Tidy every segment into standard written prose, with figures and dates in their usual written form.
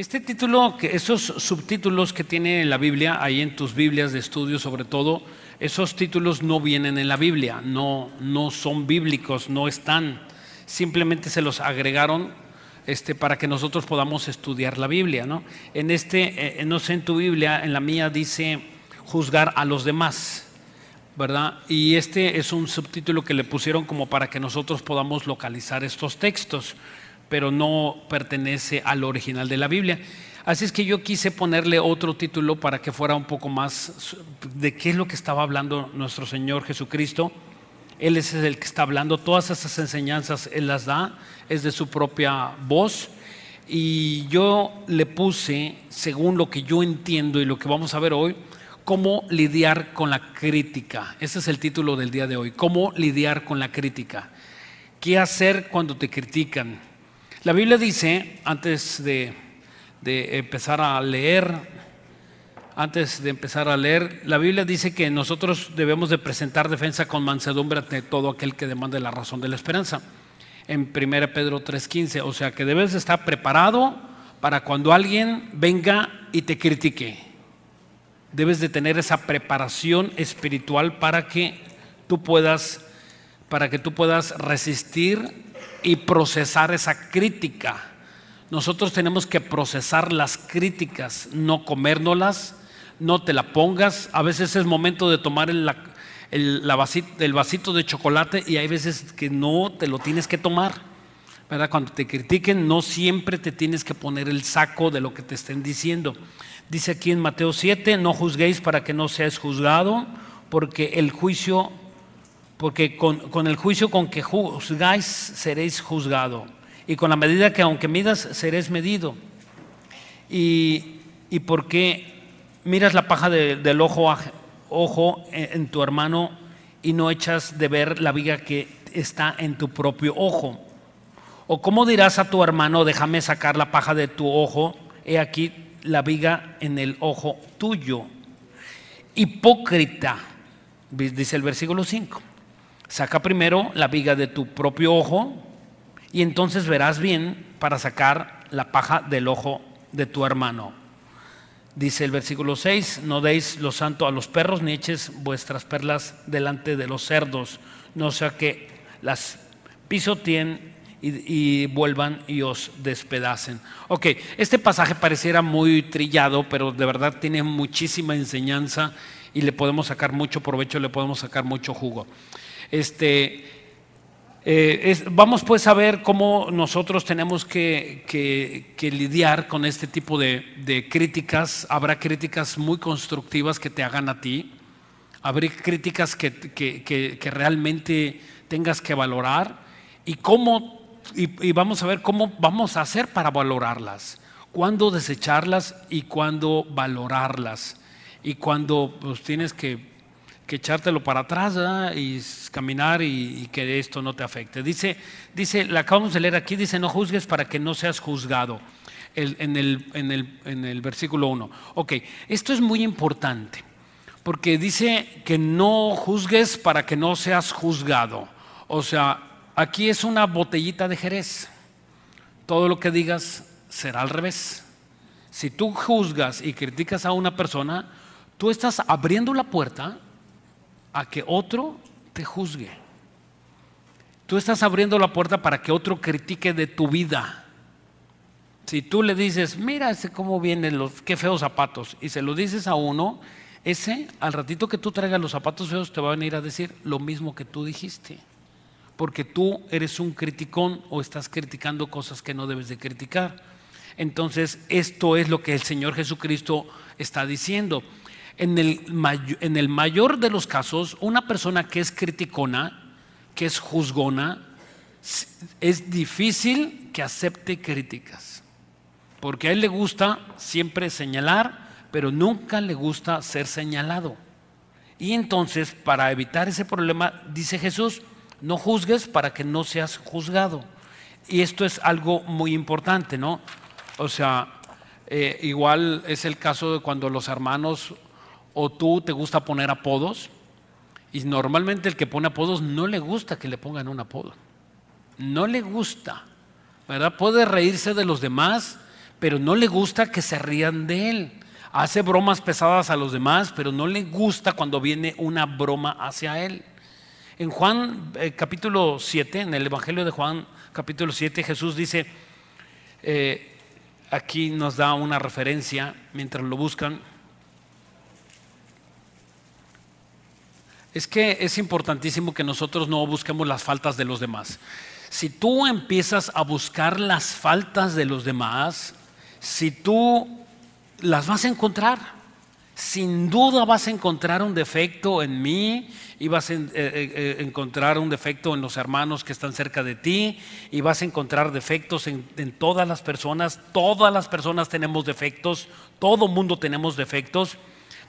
Este título, esos subtítulos que tiene la Biblia, ahí en tus Biblias de estudio sobre todo, esos títulos no vienen en la Biblia, no son bíblicos, no están, simplemente se los agregaron para que nosotros podamos estudiar la Biblia, ¿no? No sé, en tu Biblia, en la mía dice juzgar a los demás, ¿verdad? Y es un subtítulo que le pusieron como para que nosotros podamos localizar estos textos, pero no pertenece al original de la Biblia. Así es que yo quise ponerle otro título para que fuera un poco más de qué es lo que estaba hablando nuestro Señor Jesucristo. Él es el que está hablando, todas esas enseñanzas Él las da, es de su propia voz. Y yo le puse, según lo que yo entiendo y lo que vamos a ver hoy, cómo lidiar con la crítica. Ese es el título del día de hoy, cómo lidiar con la crítica. ¿Qué hacer cuando te critican? La Biblia dice, antes de empezar a leer, la Biblia dice que nosotros debemos de presentar defensa con mansedumbre ante todo aquel que demande la razón de la esperanza. En 1 Pedro 3:15, o sea que debes de estar preparado para cuando alguien venga y te critique. Debes de tener esa preparación espiritual para que tú puedas resistir y procesar esa crítica. Nosotros tenemos que procesar las críticas, no comérnoslas, no te la pongas. A veces es momento de tomar el vasito de chocolate y hay veces que no te lo tienes que tomar, ¿verdad? Cuando te critiquen, no siempre te tienes que poner el saco de lo que te estén diciendo. Dice aquí en Mateo 7, no juzguéis para que no seáis juzgado, porque con el juicio con que juzgáis seréis juzgado, y con la medida que aunque midas seréis medido. Y porque miras la paja del ojo en tu hermano y no echas de ver la viga que está en tu propio ojo. O cómo dirás a tu hermano, déjame sacar la paja de tu ojo, he aquí la viga en el ojo tuyo. Hipócrita, dice el versículo 5. Saca primero la viga de tu propio ojo y entonces verás bien para sacar la paja del ojo de tu hermano. Dice el versículo 6, no deis lo santo a los perros, ni eches vuestras perlas delante de los cerdos, no sea que las pisoteen y vuelvan y os despedacen. Ok, este pasaje pareciera muy trillado, pero de verdad tiene muchísima enseñanza y le podemos sacar mucho provecho, le podemos sacar mucho jugo. Vamos pues a ver cómo nosotros tenemos que lidiar con este tipo de críticas. Habrá críticas muy constructivas que te hagan a ti, habrá críticas que realmente tengas que valorar y vamos a ver cómo vamos a hacer para valorarlas, cuándo desecharlas y cuándo valorarlas, y cuándo pues tienes que echártelo para atrás, ¿verdad? Y caminar y que esto no te afecte. Dice, la acabamos de leer aquí, dice no juzgues para que no seas juzgado, en el versículo 1. Ok, esto es muy importante porque dice que no juzgues para que no seas juzgado. O sea, aquí es una botellita de Jerez, todo lo que digas será al revés. Si tú juzgas y criticas a una persona, tú estás abriendo la puerta a que otro te juzgue. Tú estás abriendo la puerta para que otro critique de tu vida. Si tú le dices, mira cómo vienen qué feos zapatos, y se lo dices a uno, al ratito que tú traigas los zapatos feos te va a venir a decir lo mismo que tú dijiste, porque tú eres un criticón o estás criticando cosas que no debes de criticar. Entonces esto es lo que el Señor Jesucristo está diciendo. En el mayor de los casos, una persona que es criticona, que es juzgona, es difícil que acepte críticas, porque a él le gusta siempre señalar, pero nunca le gusta ser señalado. Y entonces, para evitar ese problema, dice Jesús, no juzgues para que no seas juzgado. Y esto es algo muy importante, ¿no? O sea, igual es el caso de cuando los hermanos o tú te gusta poner apodos, y normalmente el que pone apodos no le gusta que le pongan un apodo, no le gusta, ¿verdad? Puede reírse de los demás, pero no le gusta que se rían de él. Hace bromas pesadas a los demás, pero no le gusta cuando viene una broma hacia él. En Juan capítulo 7, en el Evangelio de Juan capítulo 7, Jesús dice, aquí nos da una referencia mientras lo buscan. Es que es importantísimo que nosotros no busquemos las faltas de los demás. Si tú empiezas a buscar las faltas de los demás, si tú las vas a encontrar, sin duda vas a encontrar un defecto en mí, y vas a encontrar un defecto en los hermanos que están cerca de ti, y vas a encontrar defectos en todas las personas. Todas las personas tenemos defectos, todo mundo tenemos defectos,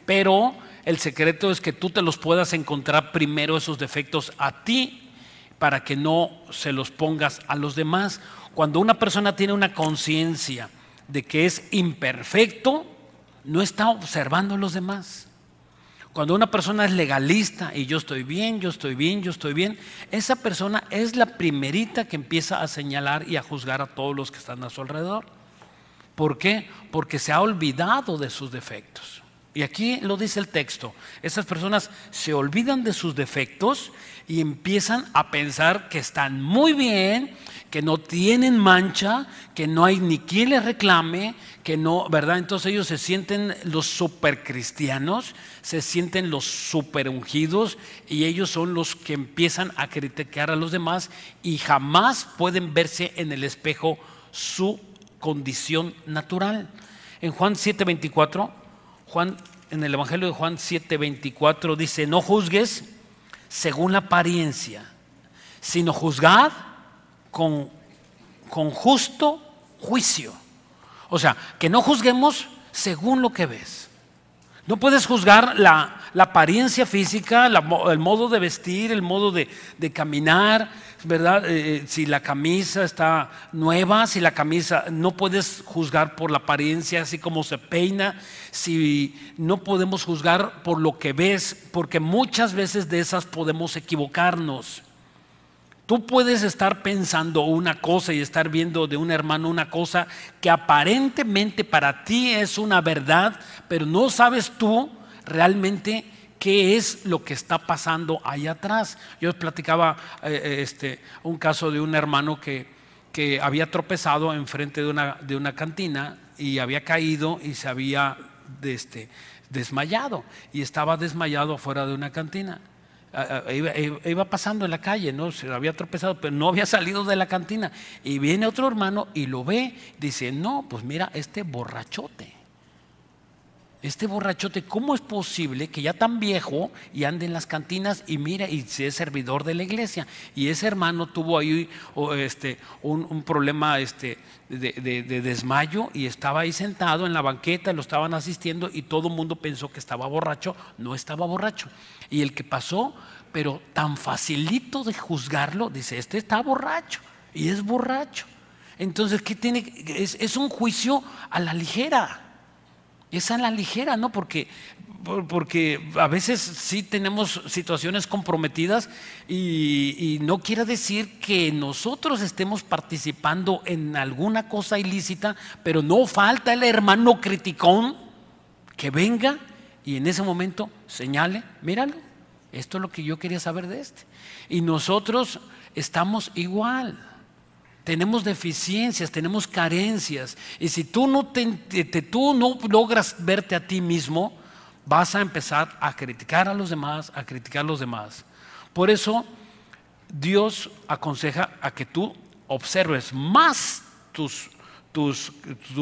pero el secreto es que tú te los puedas encontrar primero, esos defectos, a ti, para que no se los pongas a los demás. Cuando una persona tiene una conciencia de que es imperfecto, no está observando a los demás. Cuando una persona es legalista y yo estoy bien, yo estoy bien, yo estoy bien, esa persona es la primerita que empieza a señalar y a juzgar a todos los que están a su alrededor. ¿Por qué? Porque se ha olvidado de sus defectos. Y aquí lo dice el texto, esas personas se olvidan de sus defectos y empiezan a pensar que están muy bien, que no tienen mancha, que no hay ni quien les reclame, que no, ¿verdad? Entonces ellos se sienten los super cristianos, se sienten los super ungidos, y ellos son los que empiezan a criticar a los demás y jamás pueden verse en el espejo su condición natural. En Juan 7:24, en el Evangelio de Juan 7:24 dice: no juzgues según la apariencia, sino juzgad con justo juicio. O sea, que no juzguemos según lo que ves. No puedes juzgar la apariencia física, el modo de vestir, el modo de caminar, ¿verdad? Si la camisa está nueva, si la camisa, no puedes juzgar por la apariencia, así como se peina. Si no podemos juzgar por lo que ves, porque muchas veces de esas podemos equivocarnos. Tú puedes estar pensando una cosa y estar viendo de un hermano una cosa que aparentemente para ti es una verdad, pero no sabes tú realmente qué es lo que está pasando ahí atrás. Yo les platicaba un caso de un hermano que había tropezado enfrente de una cantina y había caído y se había desmayado, y estaba desmayado afuera de una cantina. Iba pasando en la calle, ¿no? Se había tropezado, pero no había salido de la cantina. Y viene otro hermano y lo ve, dice: no, pues mira, este borrachote, ¿cómo es posible que ya tan viejo y ande en las cantinas y mira y sea servidor de la iglesia? Y ese hermano tuvo ahí un problema de desmayo, y estaba ahí sentado en la banqueta, lo estaban asistiendo y todo el mundo pensó que estaba borracho. No estaba borracho. Y el que pasó, pero tan facilito de juzgarlo, dice: este está borracho, y es borracho. Entonces, ¿qué tiene? Es un juicio a la ligera. Es a la ligera, ¿no? Porque a veces sí tenemos situaciones comprometidas, y no quiere decir que nosotros estemos participando en alguna cosa ilícita, pero no falta el hermano criticón que venga y en ese momento señale: míralo, esto es lo que yo quería saber de este. Y nosotros estamos igual. Tenemos deficiencias, tenemos carencias, y si tú no logras verte a ti mismo, vas a empezar a criticar a los demás, a criticar a los demás. Por eso Dios aconseja a que tú observes más tus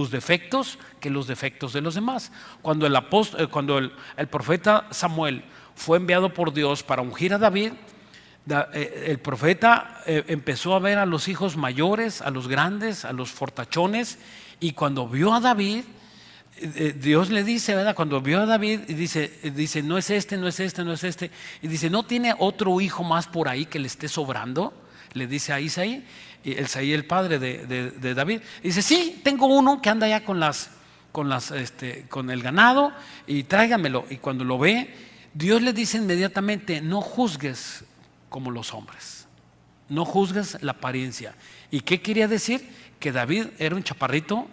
defectos que los defectos de los demás. Cuando el profeta Samuel fue enviado por Dios para ungir a David, el profeta empezó a ver a los hijos mayores, a los grandes, a los fortachones, y cuando vio a David, Dios le dice, ¿verdad? Cuando vio a David, dice: no es este, no es este, no es este, y dice: ¿no tiene otro hijo más por ahí que le esté sobrando? Le dice a Isaí, el padre de David. Y dice: sí, tengo uno que anda ya con el ganado, y tráigamelo. Y cuando lo ve, Dios le dice inmediatamente: no juzgues como los hombres, no juzgues la apariencia. ¿Y qué quería decir? Que David era un chaparrito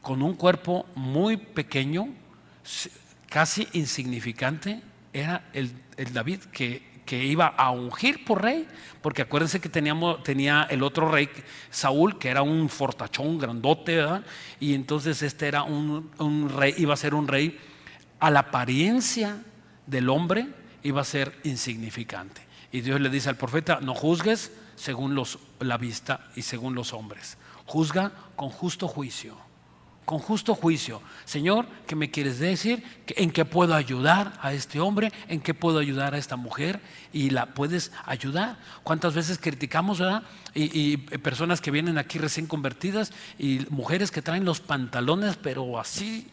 con un cuerpo muy pequeño, casi insignificante, era el David que iba a ungir por rey, porque acuérdense que tenía el otro rey, Saúl, que era un fortachón grandote, ¿verdad? Y entonces este era un rey, iba a ser un rey a la apariencia del hombre, iba a ser insignificante. Y Dios le dice al profeta: no juzgues según la vista y según los hombres, juzga con justo juicio. Con justo juicio. Señor, ¿qué me quieres decir? ¿En qué puedo ayudar a este hombre? ¿En qué puedo ayudar a esta mujer? Y la puedes ayudar. ¿Cuántas veces criticamos, verdad? Y personas que vienen aquí recién convertidas, y mujeres que traen los pantalones pero así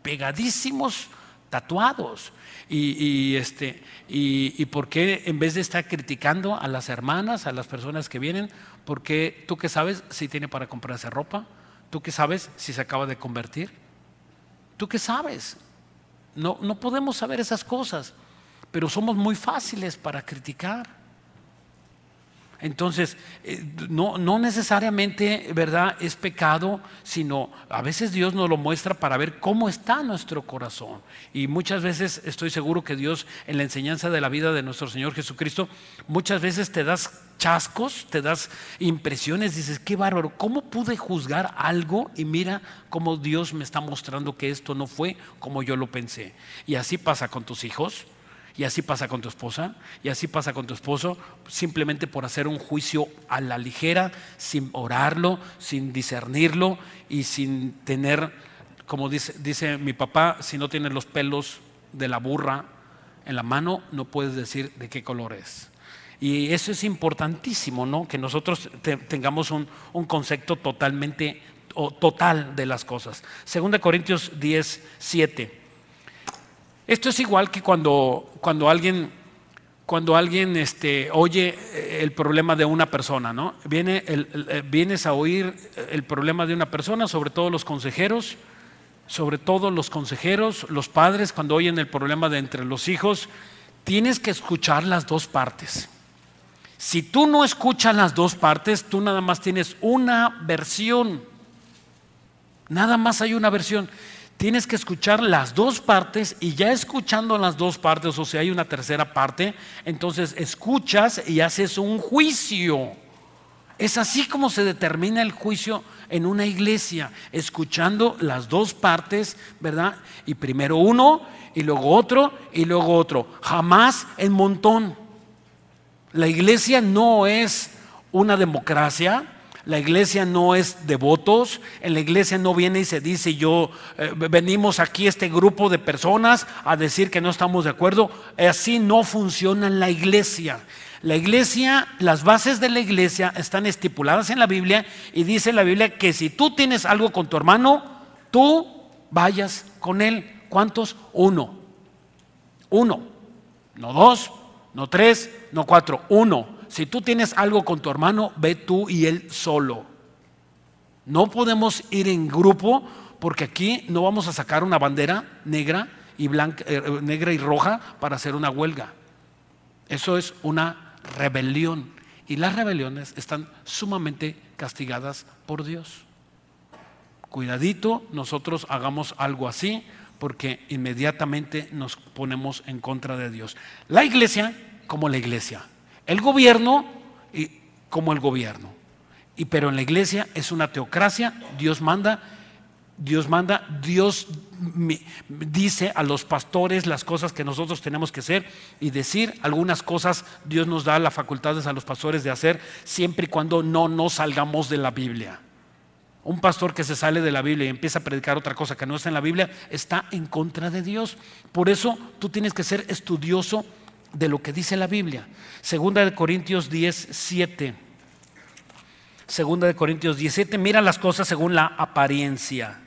pegadísimos, tatuados. Y por qué, en vez de estar criticando a las hermanas, a las personas que vienen, porque tú qué sabes si tiene para comprarse ropa? ¿Tú qué sabes si se acaba de convertir? ¿Tú qué sabes? No podemos saber esas cosas, pero somos muy fáciles para criticar. Entonces, no necesariamente, ¿verdad?, es pecado, sino a veces Dios nos lo muestra para ver cómo está nuestro corazón. Y muchas veces estoy seguro que Dios, en la enseñanza de la vida de nuestro Señor Jesucristo, muchas veces te das chascos, te das impresiones, dices: qué bárbaro, ¿cómo pude juzgar algo? Y mira cómo Dios me está mostrando que esto no fue como yo lo pensé. Y así pasa con tus hijos, y así pasa con tu esposa, y así pasa con tu esposo, simplemente por hacer un juicio a la ligera, sin orarlo, sin discernirlo y sin tener, como dice mi papá, si no tienes los pelos de la burra en la mano, no puedes decir de qué color es. Y eso es importantísimo, ¿no? Que nosotros tengamos un concepto total de las cosas. 2 Corintios 10:7. Esto es igual que cuando alguien oye el problema de una persona, ¿no? Vienes a oír el problema de una persona, sobre todo los consejeros, los padres, cuando oyen el problema de entre los hijos, tienes que escuchar las dos partes. Si tú no escuchas las dos partes, tú nada más tienes una versión. Nada más hay una versión. Tienes que escuchar las dos partes, y ya escuchando las dos partes, o sea, hay una tercera parte, entonces escuchas y haces un juicio. Es así como se determina el juicio en una iglesia, escuchando las dos partes, ¿verdad? Y primero uno, y luego otro, y luego otro. Jamás en montón. La iglesia no es una democracia. La iglesia no es de votos. En la iglesia no viene y se dice: venimos aquí este grupo de personas a decir que no estamos de acuerdo. Así no funciona la iglesia. La iglesia, las bases de la iglesia están estipuladas en la Biblia, y dice la Biblia que si tú tienes algo con tu hermano, tú vayas con él. ¿Cuántos? Uno, no dos, no tres, no cuatro, uno. Si tú tienes algo con tu hermano, ve tú y él solo. No podemos ir en grupo, porque aquí no vamos a sacar una bandera negra y roja para hacer una huelga. Eso es una rebelión, y las rebeliones están sumamente castigadas por Dios. Cuidadito, nosotros hagamos algo así, porque inmediatamente nos ponemos en contra de Dios. La iglesia como la iglesia, el gobierno como el gobierno, pero en la iglesia es una teocracia. Dios manda, Dios dice a los pastores las cosas que nosotros tenemos que hacer y decir. Algunas cosas Dios nos da las facultades a los pastores de hacer, siempre y cuando no nos salgamos de la Biblia. Un pastor que se sale de la Biblia y empieza a predicar otra cosa que no está en la Biblia, está en contra de Dios. Por eso tú tienes que ser estudioso de lo que dice la Biblia. 2 Corintios 10:7. 2 Corintios 10:7. Mira las cosas según la apariencia.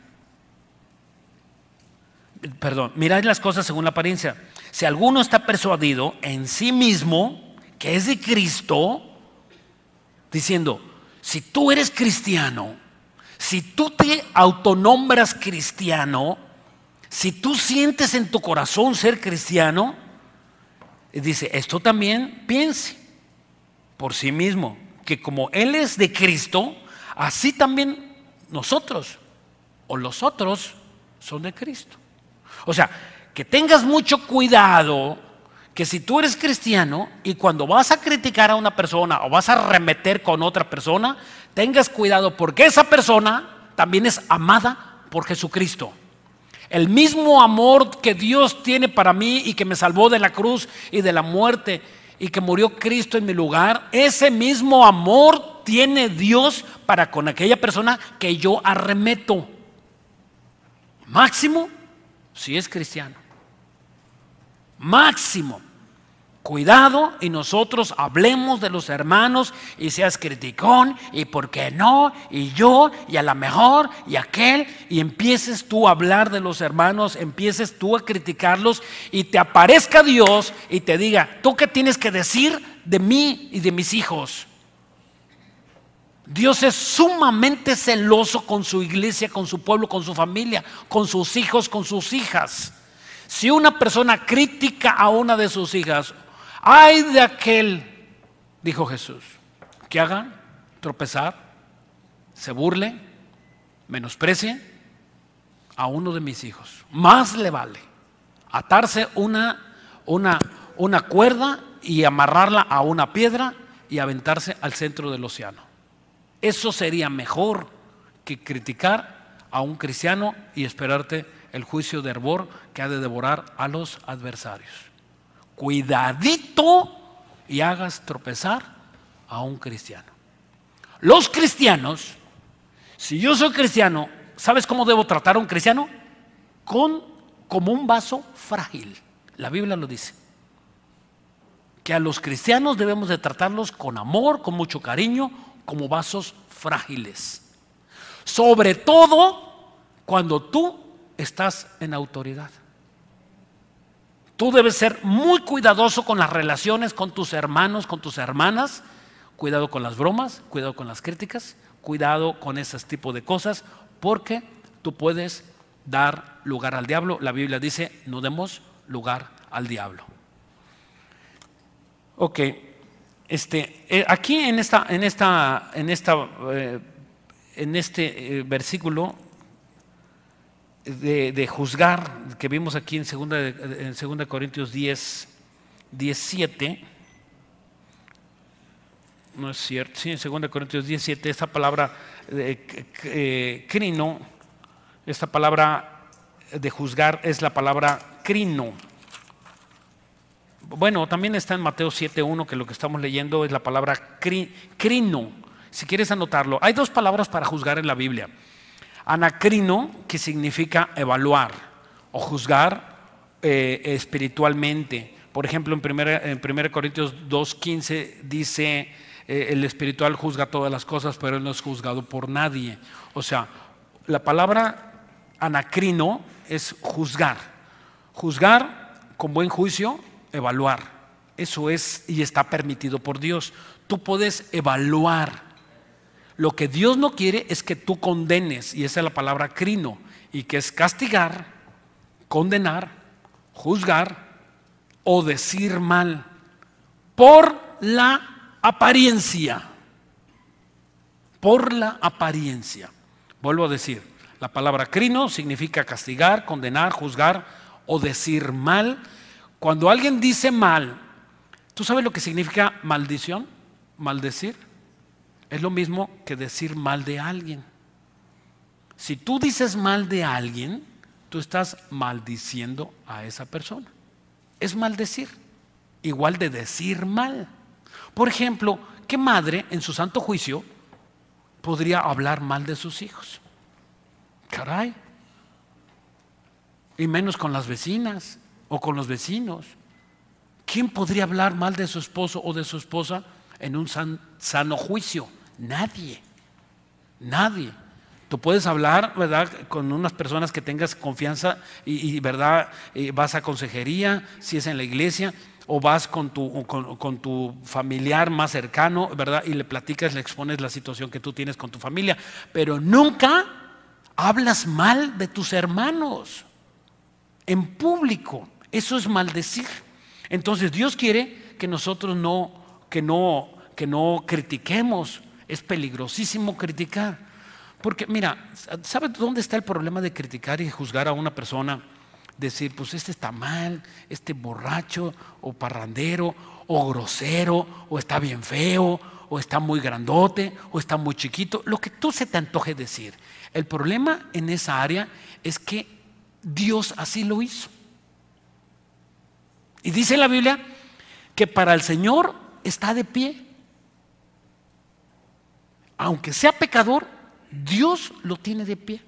Mirad las cosas según la apariencia. Si alguno está persuadido en sí mismo que es de Cristo, diciendo: si tú eres cristiano, si tú te autonombras cristiano, si tú sientes en tu corazón ser cristiano, dice: esto también piense por sí mismo, que como él es de Cristo, así también nosotros. o los otros son de Cristo. O sea, que tengas mucho cuidado, que si tú eres cristiano y cuando vas a criticar a una persona o vas a arremeter con otra persona, tengas cuidado porque esa persona también es amada por Jesucristo. El mismo amor que Dios tiene para mí y que me salvó de la cruz y de la muerte y que murió Cristo en mi lugar, ese mismo amor tiene Dios para con aquella persona que yo arremeto. Máximo si es cristiano. Máximo. Cuidado y nosotros hablemos de los hermanos y seas criticón y por qué no y yo y a la mejor y aquel y empieces tú a hablar de los hermanos, empieces tú a criticarlos y te aparezca Dios y te diga, ¿tú qué tienes que decir de mí y de mis hijos? Dios es sumamente celoso con su iglesia, con su pueblo, con su familia, con sus hijos, con sus hijas. Si una persona critica a una de sus hijas, ay de aquel, dijo Jesús, que haga tropezar, se burle, menosprecie a uno de mis hijos. Más le vale atarse una cuerda y amarrarla a una piedra y aventarse al centro del océano. Eso sería mejor que criticar a un cristiano y esperarte el juicio de hervor que ha de devorar a los adversarios. Cuidadito y hagas tropezar a un cristiano. Los cristianos, si yo soy cristiano, ¿sabes cómo debo tratar a un cristiano? Como un vaso frágil. La Biblia lo dice. Que a los cristianos debemos de tratarlos con amor, con mucho cariño, como vasos frágiles. Sobre todo cuando tú estás en autoridad. Tú debes ser muy cuidadoso con las relaciones con tus hermanos, con tus hermanas. Cuidado con las bromas, cuidado con las críticas, cuidado con ese tipo de cosas, porque tú puedes dar lugar al diablo. La Biblia dice, no demos lugar al diablo. Ok, aquí en este versículo de juzgar que vimos aquí en 2 Corintios 10, 17, no es cierto, sí, en 2 Corintios 17, esta palabra crino, esta palabra de juzgar es la palabra crino. Bueno, también está en Mateo 7:1, que lo que estamos leyendo es la palabra crino. Si quieres anotarlo, hay dos palabras para juzgar en la Biblia. Anacrino, que significa evaluar o juzgar espiritualmente. Por ejemplo, en 1 Corintios 2:15 dice, el espiritual juzga todas las cosas, pero él no es juzgado por nadie. O sea, la palabra anacrino es juzgar. Juzgar con buen juicio, evaluar. Eso es y está permitido por Dios. Tú puedes evaluar. Lo que Dios no quiere es que tú condenes, y esa es la palabra crino, y que es castigar, condenar, juzgar o decir mal por la apariencia. Por la apariencia. Vuelvo a decir, la palabra crino significa castigar, condenar, juzgar o decir mal. Cuando alguien dice mal, ¿tú sabes lo que significa maldición? Maldecir. Es lo mismo que decir mal de alguien. Si tú dices mal de alguien, tú estás maldiciendo a esa persona. Es maldecir, igual de decir mal. Por ejemplo, ¿qué madre en su santo juicio podría hablar mal de sus hijos? Caray. Y menos con las vecinas o con los vecinos. ¿Quién podría hablar mal de su esposo o de su esposa en un sano juicio? Nadie. Nadie. Tú puedes hablar, ¿verdad?, con unas personas que tengas confianza y ¿verdad?, vas a consejería, si es en la iglesia, o vas con tu familiar más cercano, ¿verdad?, y le platicas, le expones la situación que tú tienes con tu familia, pero nunca hablas mal de tus hermanos en público. Eso es maldecir. Entonces Dios quiere que nosotros no critiquemos. Es peligrosísimo criticar. Porque mira, ¿sabes dónde está el problema de criticar y juzgar a una persona? Decir, pues este está mal, este borracho o parrandero o grosero o está bien feo o está muy grandote o está muy chiquito, lo que tú se te antoje decir. El problema en esa área es que Dios así lo hizo. Y dice la Biblia que para el Señor está de pie. Aunque sea pecador, Dios lo tiene de pie.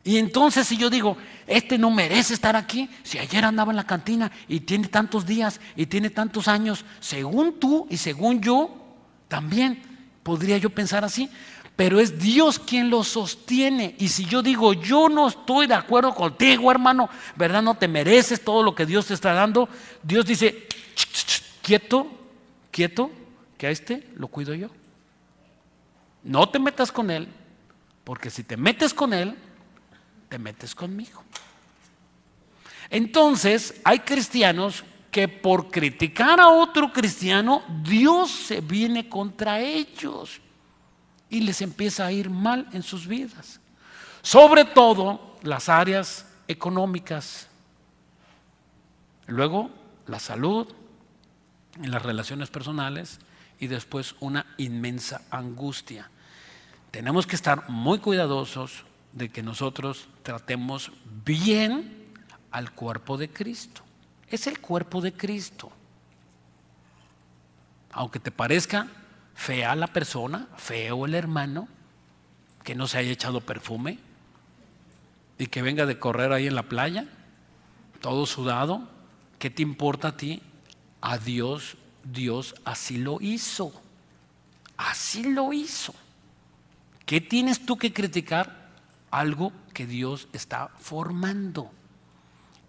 Y entonces si yo digo, este no merece estar aquí, si ayer andaba en la cantina y tiene tantos días y tiene tantos años, según tú y según yo, también podría yo pensar así, pero es Dios quien lo sostiene. Y si yo digo, yo no estoy de acuerdo contigo, hermano, ¿verdad? No te mereces todo lo que Dios te está dando. Dios dice, quieto, quieto, que a este lo cuido yo. No te metas con él, porque si te metes con él, te metes conmigo. Entonces hay cristianos que por criticar a otro cristiano, Dios se viene contra ellos y les empieza a ir mal en sus vidas, sobre todo las áreas económicas, luego la salud, en las relaciones personales y después una inmensa angustia. Tenemos que estar muy cuidadosos de que nosotros tratemos bien al cuerpo de Cristo. Es el cuerpo de Cristo. Aunque te parezca fea la persona, feo el hermano, que no se haya echado perfume y que venga de correr ahí en la playa, todo sudado, ¿qué te importa a ti? A Dios, Dios así lo hizo. Así lo hizo. ¿Qué tienes tú que criticar? Algo que Dios está formando.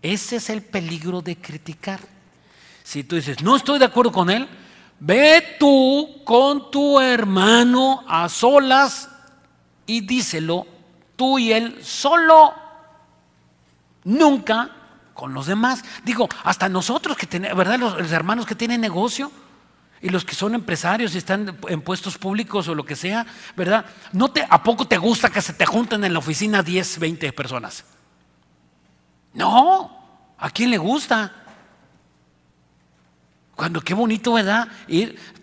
Ese es el peligro de criticar. Si tú dices, no estoy de acuerdo con él, ve tú con tu hermano a solas y díselo tú y él solo, nunca con los demás. Digo, hasta nosotros que tenemos, ¿verdad? Los hermanos que tienen negocio y los que son empresarios y están en puestos públicos o lo que sea, ¿verdad? ¿A poco te gusta que se te junten en la oficina 10, 20 personas? No, ¿a quién le gusta? Cuando qué bonito, ¿verdad?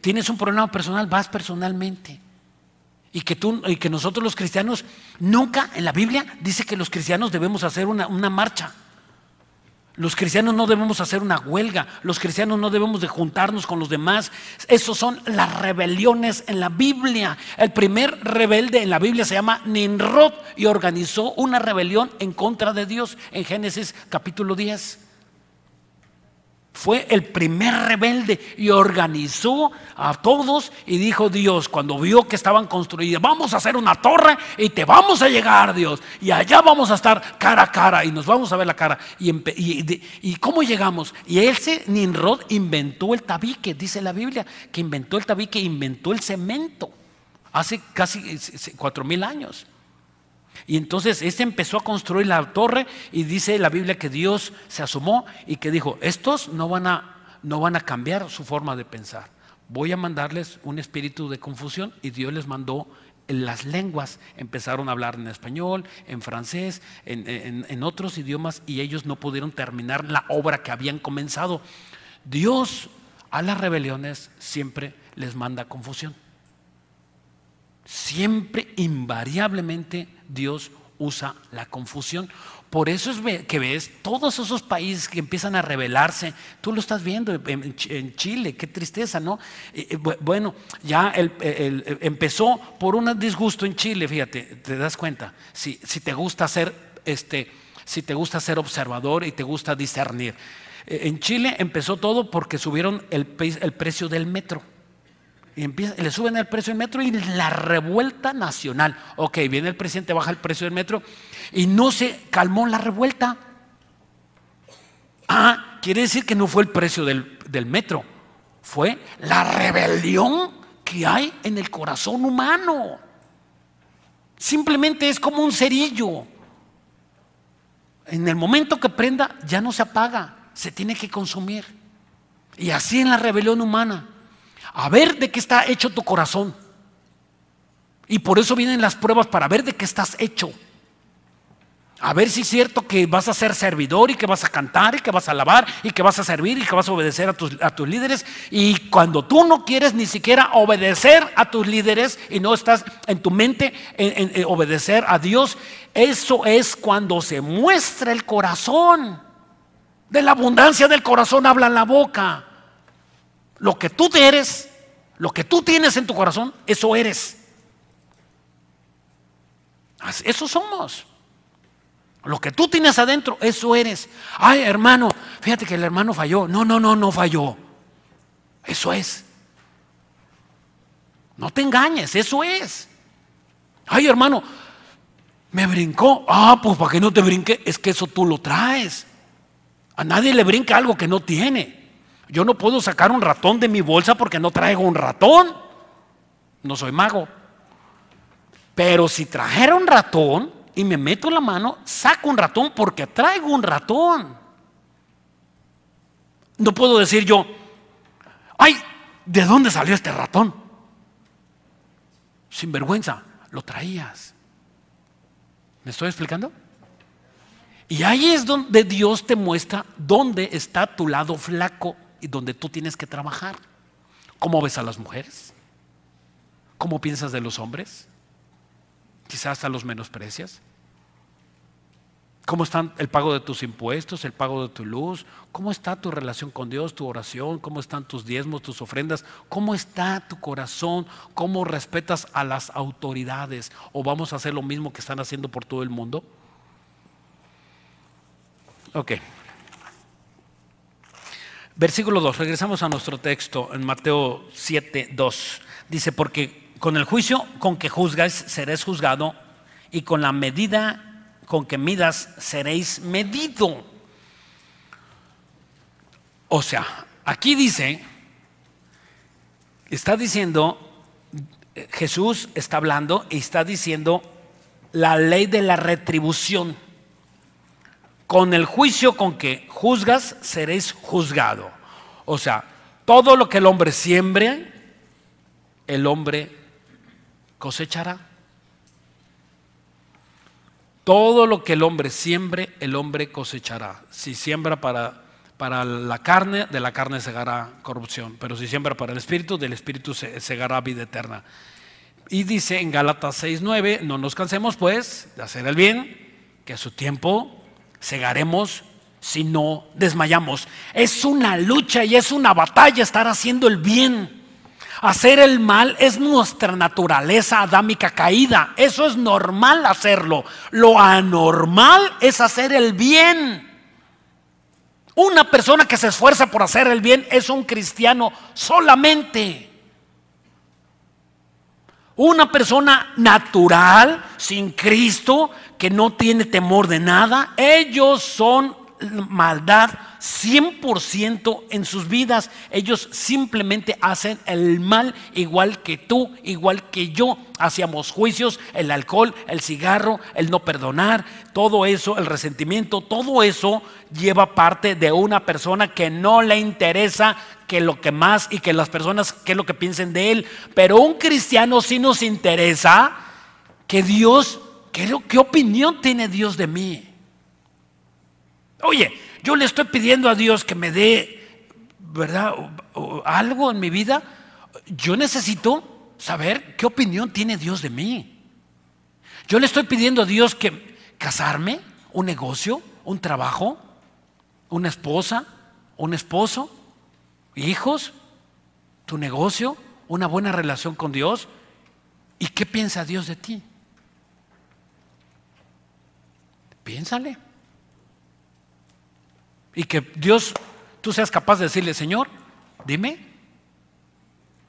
Tienes un problema personal, vas personalmente. Y que nosotros los cristianos, nunca en la Biblia dice que los cristianos debemos hacer una marcha. Los cristianos no debemos hacer una huelga. Los cristianos no debemos de juntarnos con los demás. Esos son las rebeliones en la Biblia. El primer rebelde en la Biblia se llama Nimrod y organizó una rebelión en contra de Dios en Génesis capítulo 10. Fue el primer rebelde y organizó a todos y dijo Dios, cuando vio que estaban construidas, vamos a hacer una torre y te vamos a llegar, Dios, y allá vamos a estar cara a cara y nos vamos a ver la cara. ¿Y cómo llegamos? Y Nimrod inventó el tabique, dice la Biblia, que inventó el tabique, inventó el cemento hace casi 4,000 años. Y entonces empezó a construir la torre y dice la Biblia que Dios se asomó y que dijo, estos no van a cambiar su forma de pensar. Voy a mandarles un espíritu de confusión, y Dios les mandó las lenguas. Empezaron a hablar en español, en francés, en otros idiomas, y ellos no pudieron terminar la obra que habían comenzado. Dios a las rebeliones siempre les manda confusión. Siempre, invariablemente, Dios usa la confusión. Por eso es que ves todos esos países que empiezan a rebelarse. Tú lo estás viendo en Chile, qué tristeza, ¿no? Bueno, ya empezó por un disgusto en Chile, fíjate, te das cuenta. Si te gusta ser observador y te gusta discernir. En Chile empezó todo porque subieron el precio del metro. Y le suben el precio del metro y la revuelta nacional. Ok, viene el presidente, baja el precio del metro y no se calmó la revuelta. Quiere decir que no fue el precio del metro, fue la rebelión que hay en el corazón humano. Simplemente es como un cerillo. En el momento que prenda ya no se apaga, se tiene que consumir. Y así en la rebelión humana. A ver de qué está hecho tu corazón. Y por eso vienen las pruebas, para ver de qué estás hecho. A ver si es cierto que vas a ser servidor y que vas a cantar y que vas a alabar y que vas a servir y que vas a obedecer a tus líderes. Y cuando tú no quieres ni siquiera obedecer a tus líderes y no estás en tu mente en obedecer a Dios, eso es cuando se muestra el corazón. De la abundancia del corazón habla la boca. Lo que tú eres, lo que tú tienes en tu corazón, eso eres. Eso somos. Lo que tú tienes adentro, eso eres. Ay, hermano, fíjate que el hermano falló. No falló. Eso es. No te engañes, eso es. Ay, hermano, me brincó. Pues para que no te brinque, es que eso tú lo traes. A nadie le brinca algo que no tiene. Yo no puedo sacar un ratón de mi bolsa porque no traigo un ratón. No soy mago. Pero si trajera un ratón y me meto la mano, saco un ratón porque traigo un ratón. No puedo decir yo, ay, ¿de dónde salió este ratón? Sin vergüenza, lo traías. ¿Me estoy explicando? Y ahí es donde Dios te muestra dónde está tu lado flaco y donde tú tienes que trabajar. ¿Cómo ves a las mujeres? ¿Cómo piensas de los hombres? Quizás hasta los menosprecias. ¿Cómo está el pago de tus impuestos, el pago de tu luz? ¿Cómo está tu relación con Dios, tu oración? ¿Cómo están tus diezmos, tus ofrendas? ¿Cómo está tu corazón? ¿Cómo respetas a las autoridades? ¿O vamos a hacer lo mismo que están haciendo por todo el mundo? Ok. Versículo 2, regresamos a nuestro texto en Mateo 7:2. Dice, porque con el juicio con que juzgáis seréis juzgado, y con la medida con que midas seréis medido. O sea, aquí dice, está diciendo, Jesús está hablando y está diciendo la ley de la retribución. Con el juicio con que juzgas seréis juzgado. O sea, todo lo que el hombre siembre, el hombre cosechará. Todo lo que el hombre siembre, el hombre cosechará. Si siembra para la carne, de la carne segará corrupción. Pero si siembra para el espíritu, del espíritu segará vida eterna. Y dice en Gálatas 6:9, no nos cansemos pues de hacer el bien, que a su tiempo segaremos si no desmayamos. Es una lucha y es una batalla estar haciendo el bien. Hacer el mal es nuestra naturaleza adámica caída. Eso es normal hacerlo. Lo anormal es hacer el bien. Una persona que se esfuerza por hacer el bien es un cristiano solamente. Una persona natural, sin Cristo, que no tiene temor de nada, ellos son maldad 100% en sus vidas. Ellos simplemente hacen el mal igual que tú, igual que yo. Hacíamos juicios, el alcohol, el cigarro, el no perdonar, todo eso, el resentimiento, todo eso lleva parte de una persona que no le interesa que lo que más y que las personas qué es lo que piensen de él. Pero un cristiano sí nos interesa que Dios, ¿qué opinión tiene Dios de mí? Oye, yo le estoy pidiendo a Dios que me dé, ¿verdad?, algo en mi vida. Yo necesito saber qué opinión tiene Dios de mí. Yo le estoy pidiendo a Dios que casarme, un negocio, un trabajo, una esposa, un esposo, hijos, tu negocio, una buena relación con Dios. ¿Y qué piensa Dios de ti? Piénsale. Y que Dios, tú seas capaz de decirle, Señor, dime,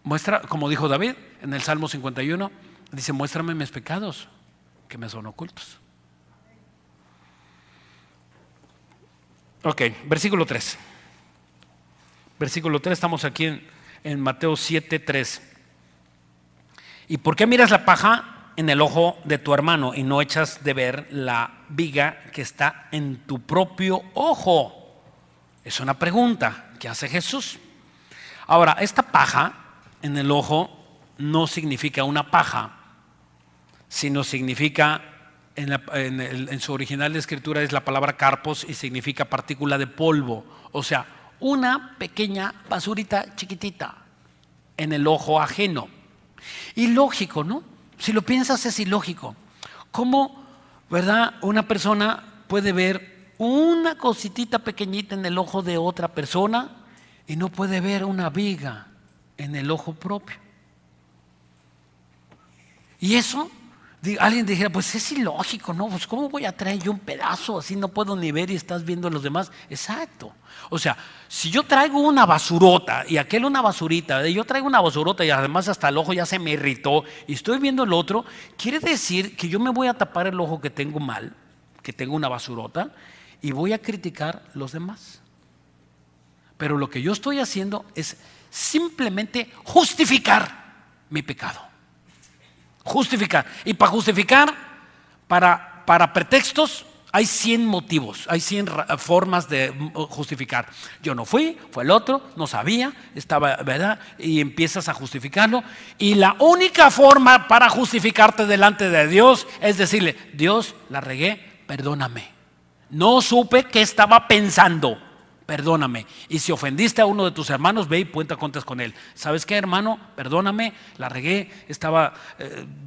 muestra, como dijo David en el Salmo 51, dice, muéstrame mis pecados que me son ocultos. Ok, versículo 3. Versículo 3, estamos aquí en Mateo 7:3. ¿Y por qué miras la paja en el ojo de tu hermano y no echas de ver la viga que está en tu propio ojo? Es una pregunta que hace Jesús. Ahora, esta paja en el ojo no significa una paja, sino significa, en su original de escritura es la palabra carpos y significa partícula de polvo, o sea, una pequeña basurita chiquitita en el ojo ajeno. Ilógico, ¿no? Si lo piensas es ilógico. ¿Cómo, verdad, una persona puede ver una cositita pequeñita en el ojo de otra persona y no puede ver una viga en el ojo propio? Y eso, alguien dijera, pues es ilógico, ¿no? Pues ¿cómo voy a traer yo un pedazo? Así no puedo ni ver y estás viendo a los demás. Exacto. O sea, si yo traigo una basurota y aquel una basurita, yo traigo una basurota y además hasta el ojo ya se me irritó y estoy viendo el otro, quiere decir que yo me voy a tapar el ojo que tengo mal, que tengo una basurota, y voy a criticar los demás. Pero lo que yo estoy haciendo es simplemente justificar mi pecado. Justificar. Y para justificar, para pretextos, hay 100 motivos, hay 100 formas de justificar. Yo no fui, fue el otro, no sabía, estaba, ¿verdad? Y empiezas a justificarlo. Y la única forma para justificarte delante de Dios es decirle: Dios, la regué, perdóname. No supe qué estaba pensando, perdóname. Y si ofendiste a uno de tus hermanos, ve y cuentas con él. ¿Sabes qué, hermano? Perdóname, la regué,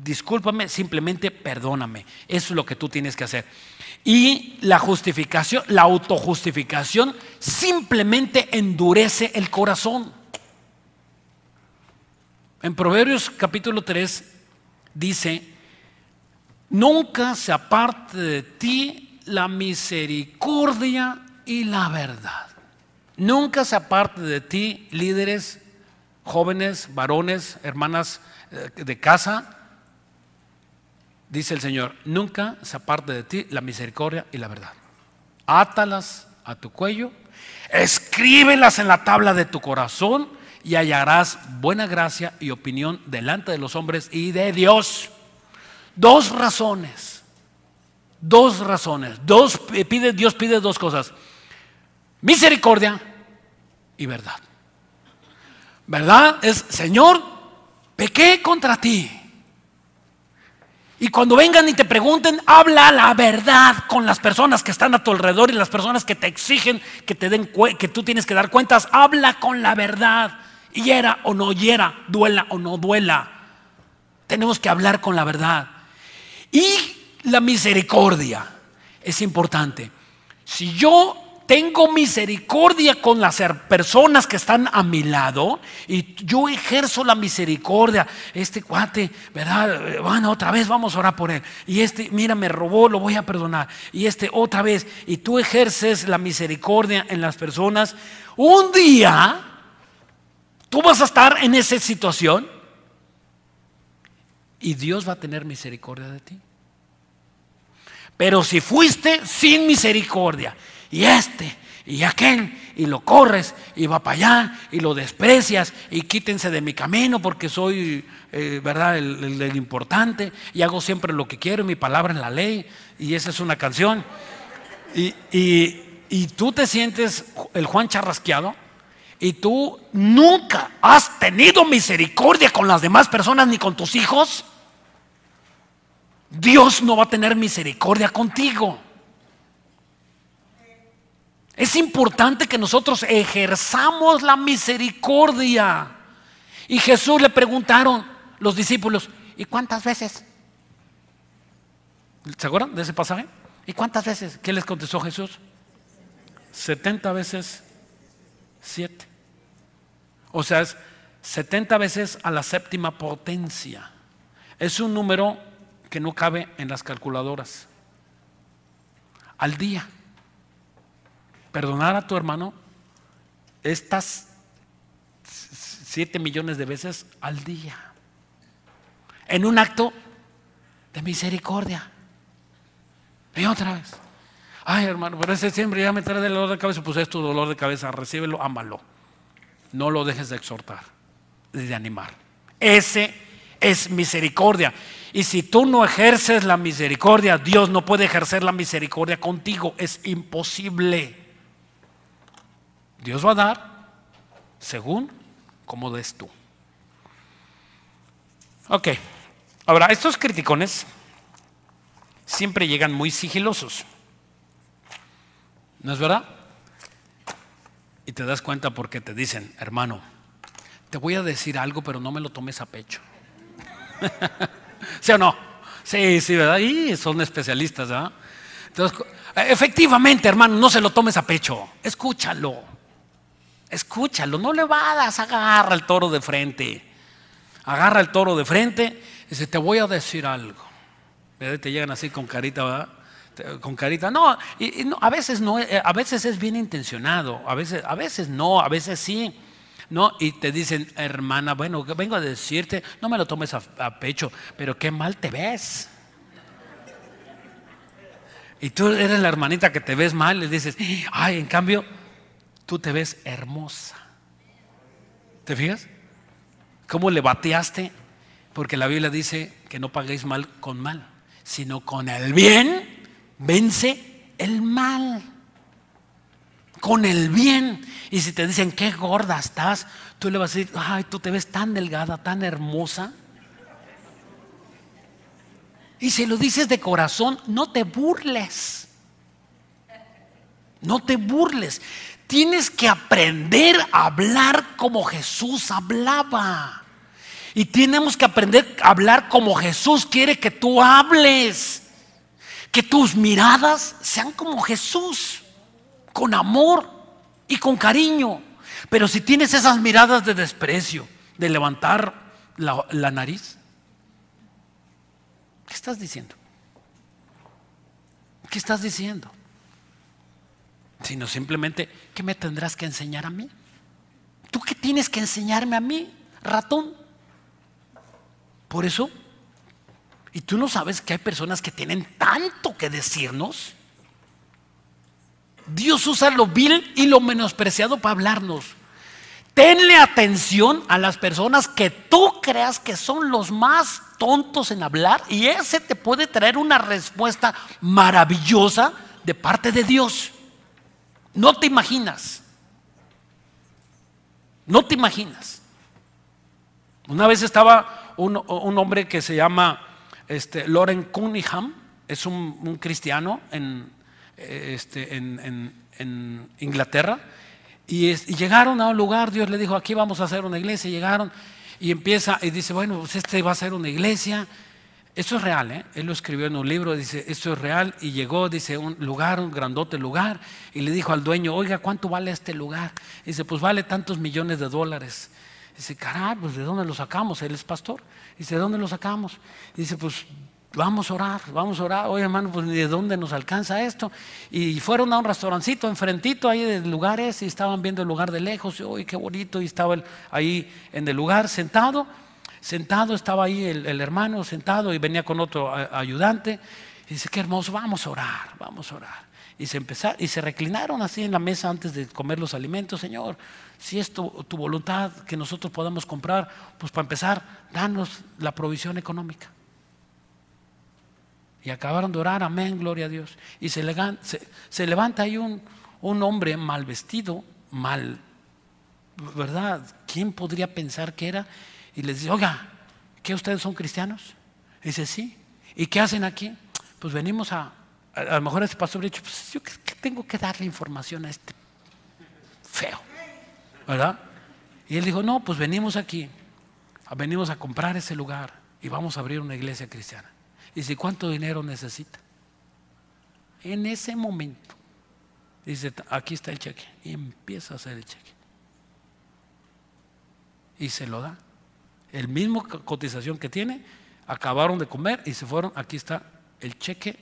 discúlpame, simplemente perdóname. Eso es lo que tú tienes que hacer. Y la justificación, la autojustificación simplemente endurece el corazón. En Proverbios capítulo 3 dice: nunca se aparte de ti la misericordia y la verdad. Nunca se aparte de ti, líderes, jóvenes, varones, hermanas de casa. Dice el Señor: nunca se aparte de ti la misericordia y la verdad. Átalas a tu cuello, escríbelas en la tabla de tu corazón, y hallarás buena gracia y opinión delante de los hombres y de Dios. Dos razones. Dios pide dos cosas: misericordia y verdad. Verdad es: Señor, pequé contra ti. Y cuando vengan y te pregunten, habla la verdad con las personas que están a tu alrededor y las personas que te exigen que tú tienes que dar cuentas. Habla con la verdad, hiera o no hiera, duela o no duela. Tenemos que hablar con la verdad. Y la misericordia es importante. Si yo tengo misericordia con las personas que están a mi lado y yo ejerzo la misericordia, este cuate, ¿verdad? Bueno, otra vez vamos a orar por él. Y mira, me robó, lo voy a perdonar. Y otra vez. Y tú ejerces la misericordia en las personas. Un día tú vas a estar en esa situación y Dios va a tener misericordia de ti. Pero si fuiste sin misericordia y aquel, y lo corres y va para allá y lo desprecias, y quítense de mi camino porque soy verdad, el importante, y hago siempre lo que quiero, mi palabra es la ley, y esa es una canción, y tú te sientes el Juan Charrasqueado, y tú nunca has tenido misericordia con las demás personas ni con tus hijos. Dios no va a tener misericordia contigo. Es importante que nosotros ejerzamos la misericordia. Y Jesús le preguntaron los discípulos: ¿y cuántas veces? ¿Se acuerdan de ese pasaje? ¿Y cuántas veces? ¿Qué les contestó Jesús? 70 veces 7. O sea, es 70 veces a la séptima potencia. Es un número que no cabe en las calculadoras. Al día. Perdonar a tu hermano estas 7 millones de veces al día, en un acto de misericordia. Y otra vez: ay, hermano, pero ese siempre ya me trae el dolor de cabeza. Pues es tu dolor de cabeza, recíbelo, ámalo. No lo dejes de exhortar, de animar. Ese es misericordia. Y si tú no ejerces la misericordia, Dios no puede ejercer la misericordia contigo. Es imposible. Dios va a dar según como des tú. Ok, Ahora, estos criticones siempre llegan muy sigilosos, ¿no es verdad? Y te das cuenta porque te dicen: hermano, te voy a decir algo, pero no me lo tomes a pecho. ¿Sí o no? Sí, ¿verdad? Y son especialistas, ¿verdad? Entonces, efectivamente, hermano, no se lo tomes a pecho. Escúchalo, no le vadas, agarra el toro de frente. Agarra el toro de frente y dice: te voy a decir algo. ¿Verdad? Te llegan así con carita, ¿verdad? Con carita. No, no, a veces no, a veces es bien intencionado, a veces no, a veces sí. No, y te dicen: hermana, bueno, vengo a decirte, no me lo tomes a pecho, pero qué mal te ves. Y tú eres la hermanita que te ves mal y dices: ay, en cambio, tú te ves hermosa. ¿Te fijas? ¿Cómo le bateaste? Porque la Biblia dice que no paguéis mal con mal, sino con el bien vence el mal. Con el bien. Y si te dicen: qué gorda estás, tú le vas a decir: ay, tú te ves tan delgada, tan hermosa. Y si lo dices de corazón, no te burles. No te burles. Tienes que aprender a hablar como Jesús hablaba. Y tenemos que aprender a hablar como Jesús quiere que tú hables. Que tus miradas sean como Jesús, con amor y con cariño. Pero si tienes esas miradas de desprecio, de levantar la nariz, ¿qué estás diciendo? ¿Qué estás diciendo? Sino simplemente: ¿qué me tendrás que enseñar a mí? ¿Tú qué tienes que enseñarme a mí, ratón? Por eso, ¿y tú no sabes que hay personas que tienen tanto que decirnos? Dios usa lo vil y lo menospreciado para hablarnos. Tenle atención a las personas que tú creas que son los más tontos en hablar, y ese te puede traer una respuesta maravillosa de parte de Dios. No te imaginas. No te imaginas. Una vez estaba un hombre que se llama Loren Cunningham, es un cristiano en Inglaterra, y llegaron a un lugar. Dios le dijo: aquí vamos a hacer una iglesia. Llegaron y empieza y dice: bueno, pues va a ser una iglesia. Esto es real, él lo escribió en un libro, dice: esto es real. Y llegó, dice, un lugar, un grandote lugar, y le dijo al dueño: oiga, ¿cuánto vale este lugar? Dice: pues vale tantos millones de dólares. Dice: caray, pues ¿de dónde lo sacamos? Él es pastor. Dice: ¿de dónde lo sacamos? Dice: pues vamos a orar. Oye, hermano, pues ni de dónde nos alcanza esto. Y fueron a un restaurancito enfrentito ahí de lugares, y estaban viendo el lugar de lejos. Y oye, qué bonito. Y estaba él ahí en el lugar sentado, estaba ahí el hermano sentado, y venía con otro ayudante. Y dice: qué hermoso, vamos a orar. Y se reclinaron así en la mesa antes de comer los alimentos. Señor, si es tu voluntad que nosotros podamos comprar, pues para empezar, danos la provisión económica. Y acabaron de orar, amén, gloria a Dios. Y se levanta ahí un hombre mal vestido, ¿verdad? ¿Quién podría pensar que era? Y les dice: oiga, ¿qué ustedes son cristianos? Y dice: sí. ¿Y qué hacen aquí? Pues venimos a lo mejor ese pastor le ha dicho: pues yo qué tengo que darle información a este feo, ¿verdad? Y él dijo: no, pues venimos aquí, venimos a comprar ese lugar y vamos a abrir una iglesia cristiana. Y dice: ¿cuánto dinero necesita? En ese momento dice: aquí está el cheque. Y empieza a hacer el cheque. Y se lo da. El mismo cotización que tiene, acabaron de comer y se fueron. Aquí está el cheque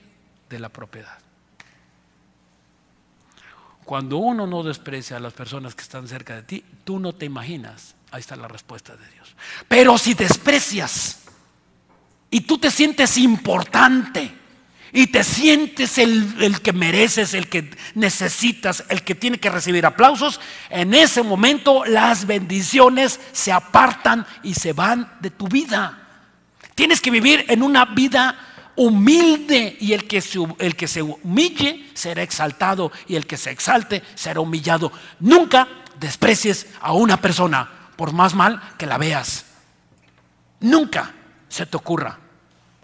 de la propiedad. Cuando uno no desprecia a las personas que están cerca de ti, tú no te imaginas. Ahí está la respuesta de Dios. Pero si desprecias y tú te sientes importante y te sientes el que mereces, el que necesitas, el que tiene que recibir aplausos, en ese momento las bendiciones se apartan y se van de tu vida. Tienes que vivir en una vida humilde, y el que se humille será exaltado, y el que se exalte será humillado. Nunca desprecies a una persona por más mal que la veas. Nunca se te ocurra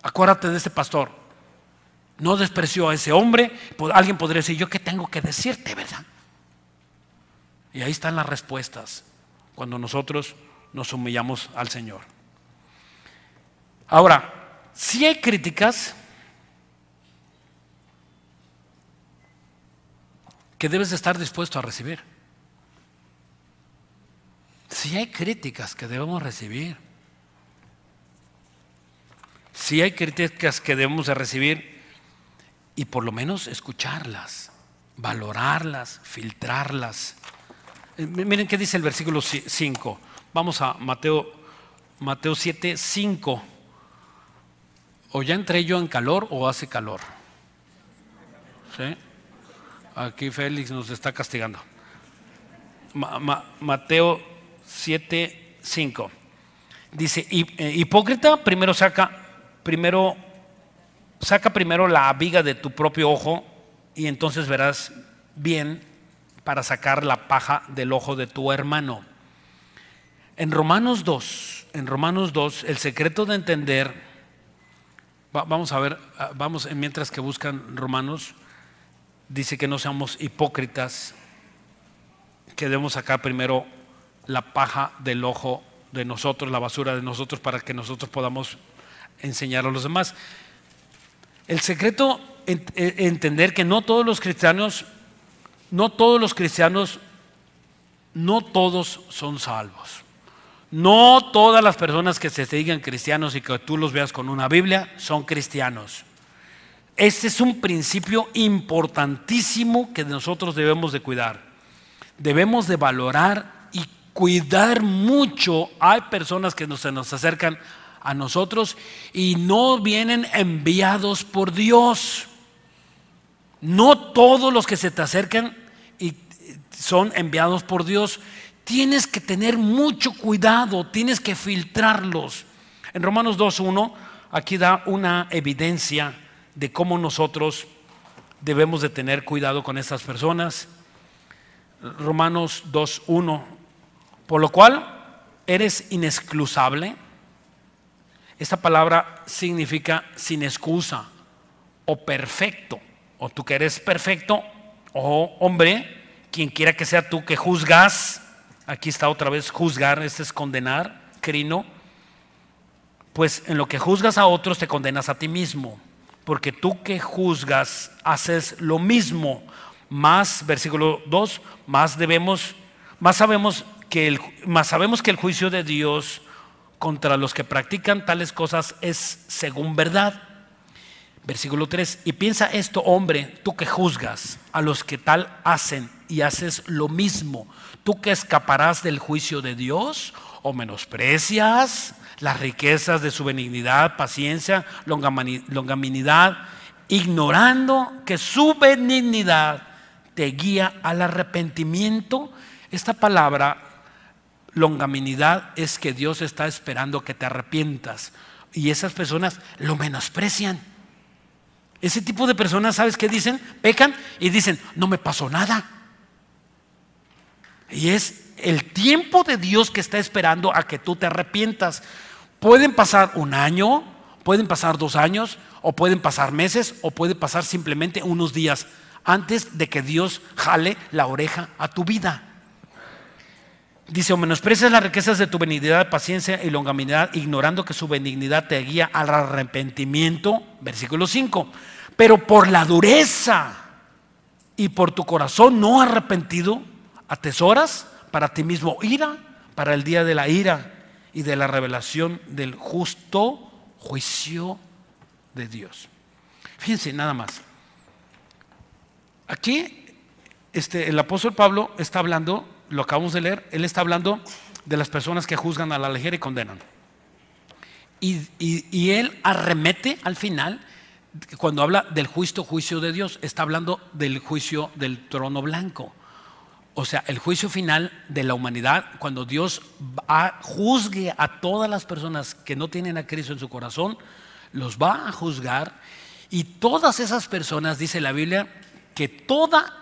Acuérdate de ese pastor. No despreció a ese hombre. Alguien podría decir, ¿yo qué tengo que decirte, verdad? Y ahí están las respuestas cuando nosotros nos humillamos al Señor. Ahora, si hay críticas que debes de estar dispuesto a recibir. Si hay críticas que debemos recibir. Si hay críticas que debemos de recibir y por lo menos escucharlas, valorarlas, filtrarlas. Miren qué dice el versículo 5. Vamos a Mateo 7, 5. ¿O ya entré yo en calor o hace calor? ¿Sí? Aquí Félix nos está castigando. Mateo 7, 5. Dice, hipócrita, saca primero la viga de tu propio ojo y entonces verás bien para sacar la paja del ojo de tu hermano. En Romanos 2, el secreto de entender, vamos a ver, mientras que buscan Romanos, dice que no seamos hipócritas, que debemos sacar primero la paja del ojo de nosotros, la basura de nosotros, para que nosotros podamos enseñar a los demás. El secreto es entender que no todos los cristianos son salvos. No todas las personas que se digan cristianos y que tú los veas con una Biblia son cristianos. Este es un principio importantísimo que nosotros debemos de cuidar. Debemos de valorar y cuidar mucho. Hay personas que se nos acercan a nosotros y no vienen enviados por Dios. No todos los que se te acercan y son enviados por Dios. Tienes que tener mucho cuidado, tienes que filtrarlos. En Romanos 2:1 aquí da una evidencia de cómo nosotros debemos de tener cuidado con estas personas. Romanos 2:1, por lo cual eres inexcusable. Esta palabra significa sin excusa o perfecto, o tú que eres perfecto, o hombre, quien quiera que sea tú que juzgas. Aquí está otra vez juzgar, este es condenar, crino. Pues en lo que juzgas a otros te condenas a ti mismo, porque tú que juzgas haces lo mismo. Más, versículo 2, más sabemos que el juicio de Dios contra los que practican tales cosas es según verdad. Versículo 3, y piensa esto, hombre, tú que juzgas a los que tal hacen y haces lo mismo, ¿tú que escaparás del juicio de Dios o menosprecias las riquezas de su benignidad, paciencia, longanimidad, ignorando que su benignidad te guía al arrepentimiento? Esta palabra longanimidad es que Dios está esperando que te arrepientas, y esas personas lo menosprecian. Ese tipo de personas, ¿sabes qué dicen? Pecan y dicen, no me pasó nada. Y es el tiempo de Dios que está esperando a que tú te arrepientas. Pueden pasar un año, pueden pasar 2 años, o pueden pasar meses, o puede pasar simplemente unos días antes de que Dios jale la oreja a tu vida. Dice, o menosprecias las riquezas de tu benignidad, paciencia y longanimidad, ignorando que su benignidad te guía al arrepentimiento. Versículo 5, pero por la dureza y por tu corazón no arrepentido, atesoras para ti mismo ira, para el día de la ira y de la revelación del justo juicio de Dios. Fíjense nada más. Aquí el apóstol Pablo está hablando, lo acabamos de leer, él está hablando de las personas que juzgan a la ligera y condenan. Y él arremete al final, cuando habla del juicio de Dios, está hablando del juicio del trono blanco. O sea, el juicio final de la humanidad, cuando Dios juzgue a todas las personas que no tienen a Cristo en su corazón, los va a juzgar, y todas esas personas, dice la Biblia, que toda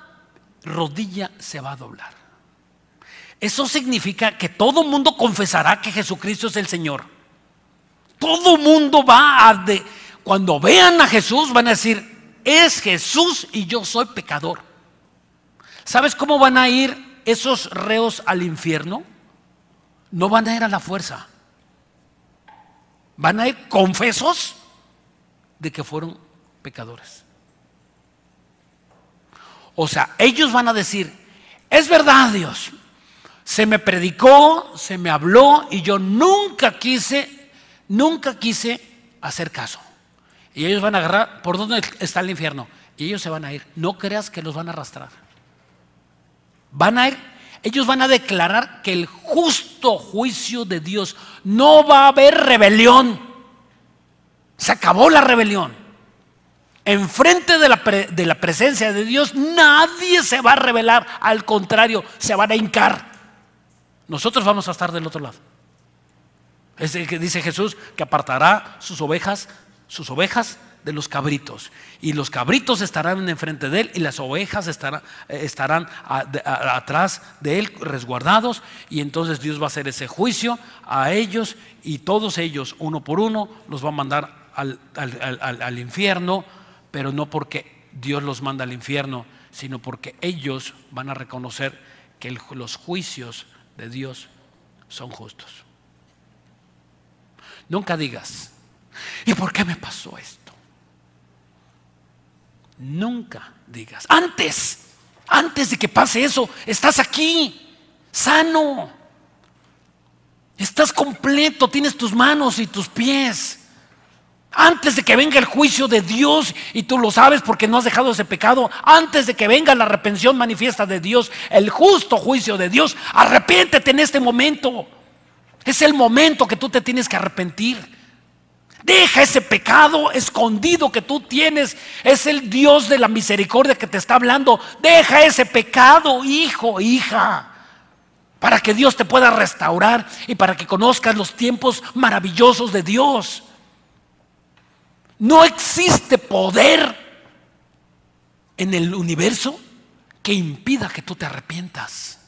rodilla se va a doblar. Eso significa que todo mundo confesará que Jesucristo es el Señor. Todo mundo va a cuando vean a Jesús van a decir: es Jesús y yo soy pecador. ¿Sabes cómo van a ir esos reos al infierno? No van a ir a la fuerza. Van a ir confesos de que fueron pecadores. O sea, ellos van a decir: es verdad, Dios, se me predicó, se me habló y yo nunca quise hacer caso. Y ellos van a agarrar, ¿por dónde está el infierno? Y ellos se van a ir. No creas que los van a arrastrar. Van a ir, ellos van a declarar que el justo juicio de Dios, no va a haber rebelión. Se acabó la rebelión. Enfrente de la presencia de Dios nadie se va a rebelar, al contrario, se van a hincar. Nosotros vamos a estar del otro lado. Es el que dice Jesús, que apartará sus ovejas de los cabritos, y los cabritos estarán enfrente de él y las ovejas estarán atrás de él, resguardados, y entonces Dios va a hacer ese juicio a ellos, y todos ellos, uno por uno, los va a mandar al infierno. Pero no porque Dios los manda al infierno, sino porque ellos van a reconocer que los juicios de Dios son justos. Nunca digas: ¿y por qué me pasó esto? Nunca digas. Antes de que pase eso, estás aquí, sano, estás completo, tienes tus manos y tus pies. Antes de que venga el juicio de Dios, y tú lo sabes porque no has dejado ese pecado, antes de que venga la arrepentión manifiesta de Dios, el justo juicio de Dios, arrepiéntete en este momento. Es el momento que tú te tienes que arrepentir. Deja ese pecado escondido que tú tienes. Es el Dios de la misericordia que te está hablando. Deja ese pecado, hijo, hija, para que Dios te pueda restaurar y para que conozcas los tiempos maravillosos de Dios. No existe poder en el universo que impida que tú te arrepientas.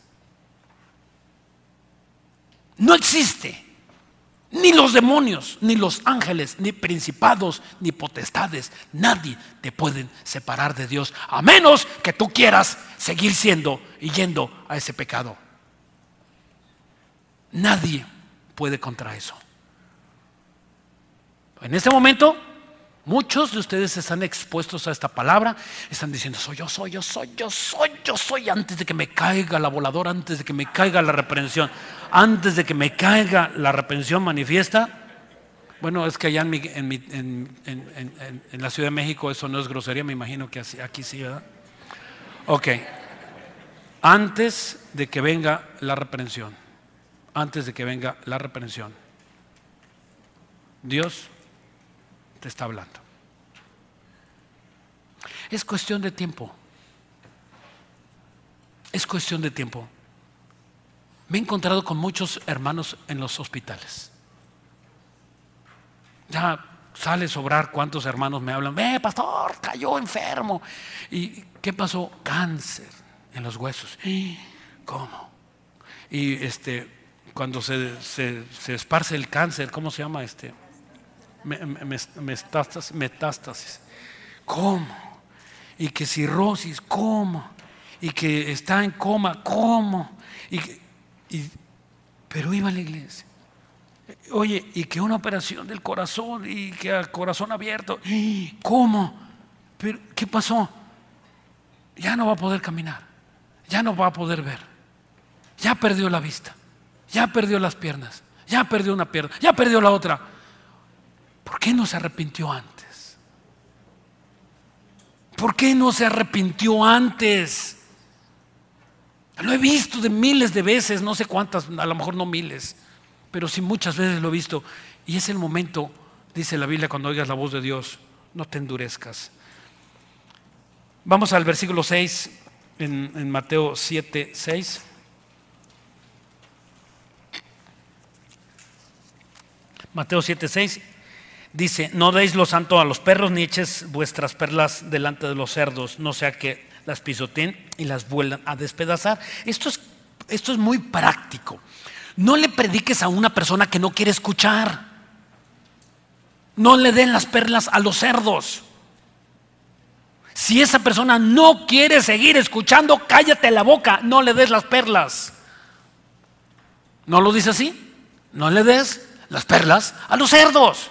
No existe. Ni los demonios, ni los ángeles, ni principados, ni potestades. Nadie te pueden separar de Dios, a menos que tú quieras seguir siendo y yendo a ese pecado. Nadie puede contra eso. En este momento, muchos de ustedes están expuestos a esta palabra. Están diciendo: soy yo, antes de que me caiga la voladora, antes de que me caiga la reprensión, antes de que me caiga la reprensión manifiesta. Bueno, es que allá en la Ciudad de México eso no es grosería, me imagino que aquí sí, ¿verdad? Ok. Antes de que venga la reprensión, Dios te está hablando. Es cuestión de tiempo. Es cuestión de tiempo. Me he encontrado con muchos hermanos en los hospitales. Ya sale a sobrar cuántos hermanos me hablan: pastor, cayó enfermo. ¿Y qué pasó? Cáncer en los huesos. ¿Cómo? Y cuando se esparce el cáncer, ¿cómo se llama? Metástasis. ¿Cómo? Y que cirrosis, ¿cómo? Y que está en coma, ¿cómo? Pero iba a la iglesia. Oye, y que una operación del corazón, y que al corazón abierto, ¿cómo? ¿Pero qué pasó? Ya no va a poder caminar, ya no va a poder ver, ya perdió la vista, ya perdió las piernas, ya perdió una pierna, ya perdió la otra. ¿Por qué no se arrepintió antes? ¿Por qué no se arrepintió antes? Lo he visto de miles de veces, no sé cuántas, a lo mejor no miles, pero sí muchas veces lo he visto. Y es el momento, dice la Biblia, cuando oigas la voz de Dios, no te endurezcas. Vamos al versículo 6 en Mateo 7, 6. Mateo 7, 6 dice: no deis lo santo a los perros, ni eches vuestras perlas delante de los cerdos, no sea que las pisoteen y las vuelvan a despedazar. Esto es muy práctico. No le prediques a una persona que no quiere escuchar. No le den las perlas a los cerdos. Si esa persona no quiere seguir escuchando, cállate la boca, no le des las perlas. ¿No lo dice así? No le des las perlas a los cerdos.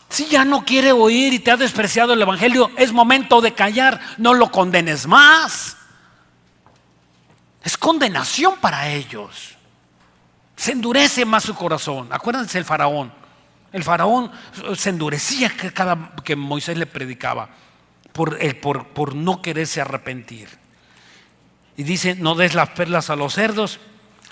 Si ya no quiere oír y te ha despreciado el evangelio, es momento de callar, no lo condenes más. Es condenación para ellos. Se endurece más su corazón. Acuérdense el faraón. El faraón se endurecía cada que Moisés le predicaba por no quererse arrepentir. Y dice, no des las perlas a los cerdos.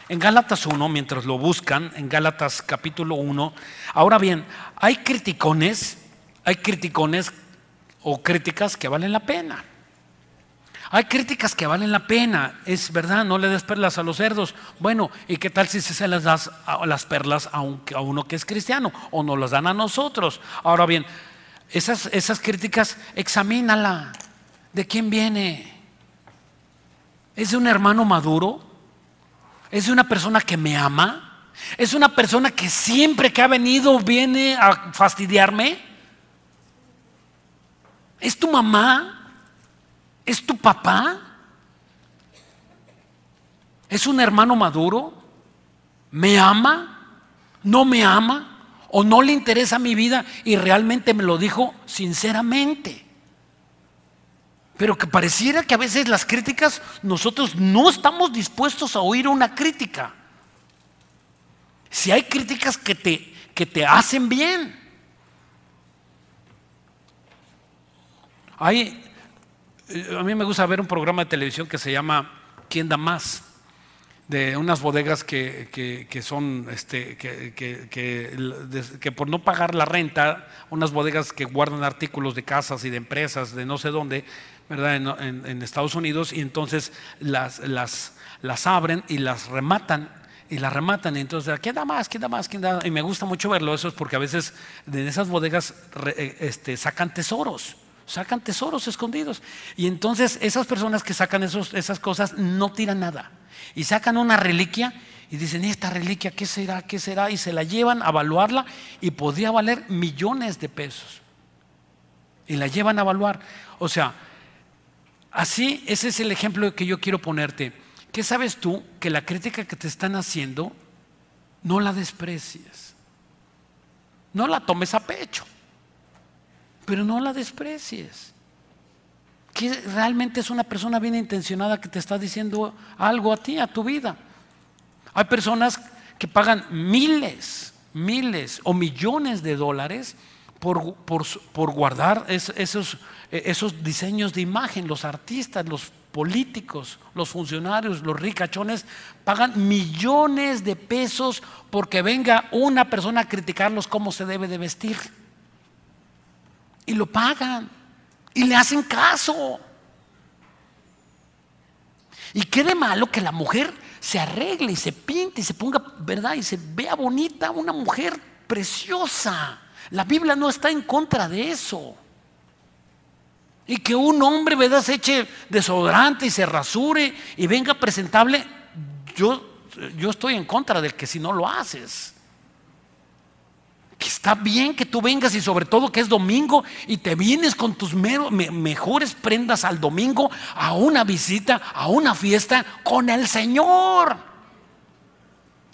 En Gálatas 1, mientras lo buscan, en Gálatas capítulo 1, ahora bien, hay criticones o críticas que valen la pena. Hay críticas que valen la pena, es verdad, no le des perlas a los cerdos. Bueno, ¿y qué tal si se las das a las perlas a uno que es cristiano o nos las dan a nosotros? Ahora bien, esas críticas, examínala. ¿De quién viene? ¿Es de un hermano maduro? ¿Es de una persona que me ama? ¿Es una persona que siempre que ha venido viene a fastidiarme? ¿Es tu mamá? ¿Es tu papá? ¿Es un hermano maduro? ¿Me ama? ¿No me ama? ¿O no le interesa mi vida y realmente me lo dijo sinceramente? Pero que pareciera que a veces las críticas, nosotros no estamos dispuestos a oír una crítica. Si hay críticas que te hacen bien. A mí me gusta ver un programa de televisión que se llama ¿Quién da más? De unas bodegas que son que por no pagar la renta, unas bodegas que guardan artículos de casas y de empresas de no sé dónde, ¿verdad? En Estados Unidos, y entonces las abren y las rematan. Y entonces ¿quién da más? ¿Quién da más? ¿Quién da? Y me gusta mucho verlo. Eso es porque a veces de esas bodegas sacan tesoros escondidos, y entonces esas personas que sacan esas cosas no tiran nada y sacan una reliquia y dicen, esta reliquia, ¿qué será? ¿Qué será? Y se la llevan a evaluarla y podría valer millones de pesos y la llevan a evaluar. O sea, así, ese es el ejemplo que yo quiero ponerte. ¿Qué sabes tú? Que la crítica que te están haciendo no la desprecies, no la tomes a pecho, pero no la desprecies. Que realmente es una persona bien intencionada que te está diciendo algo a ti, a tu vida. Hay personas que pagan miles o millones de dólares por guardar esos diseños de imagen. Los artistas, los políticos, los funcionarios, los ricachones pagan millones de pesos porque venga una persona a criticarlos cómo se debe de vestir. Y lo pagan y le hacen caso. Y qué de malo que la mujer se arregle y se pinte y se ponga, ¿verdad? Y se vea bonita, una mujer preciosa. La Biblia no está en contra de eso. Y que un hombre, ¿verdad?, se eche desodorante y se rasure y venga presentable. Yo estoy en contra del que si no lo haces. Que está bien que tú vengas, y sobre todo que es domingo y te vienes con tus mejores prendas al domingo a una visita, a una fiesta con el Señor.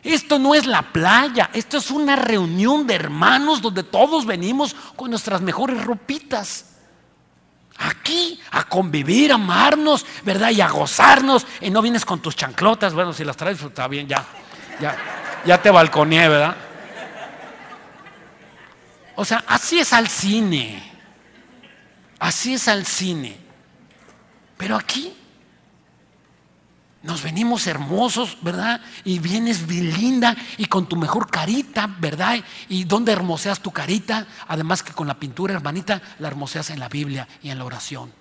Esto no es la playa, esto es una reunión de hermanos donde todos venimos con nuestras mejores ropitas aquí a convivir, a amarnos, ¿verdad? Y a gozarnos. Y no vienes con tus chanclotas. Bueno, si las traes, pues está bien, ya te balconeé, ¿verdad? O sea, así es al cine. Así es al cine. Pero aquí nos venimos hermosos, ¿verdad? Y vienes bien linda y con tu mejor carita, ¿verdad? ¿Y dónde hermoseas tu carita? Además que con la pintura, hermanita, la hermoseas en la Biblia y en la oración.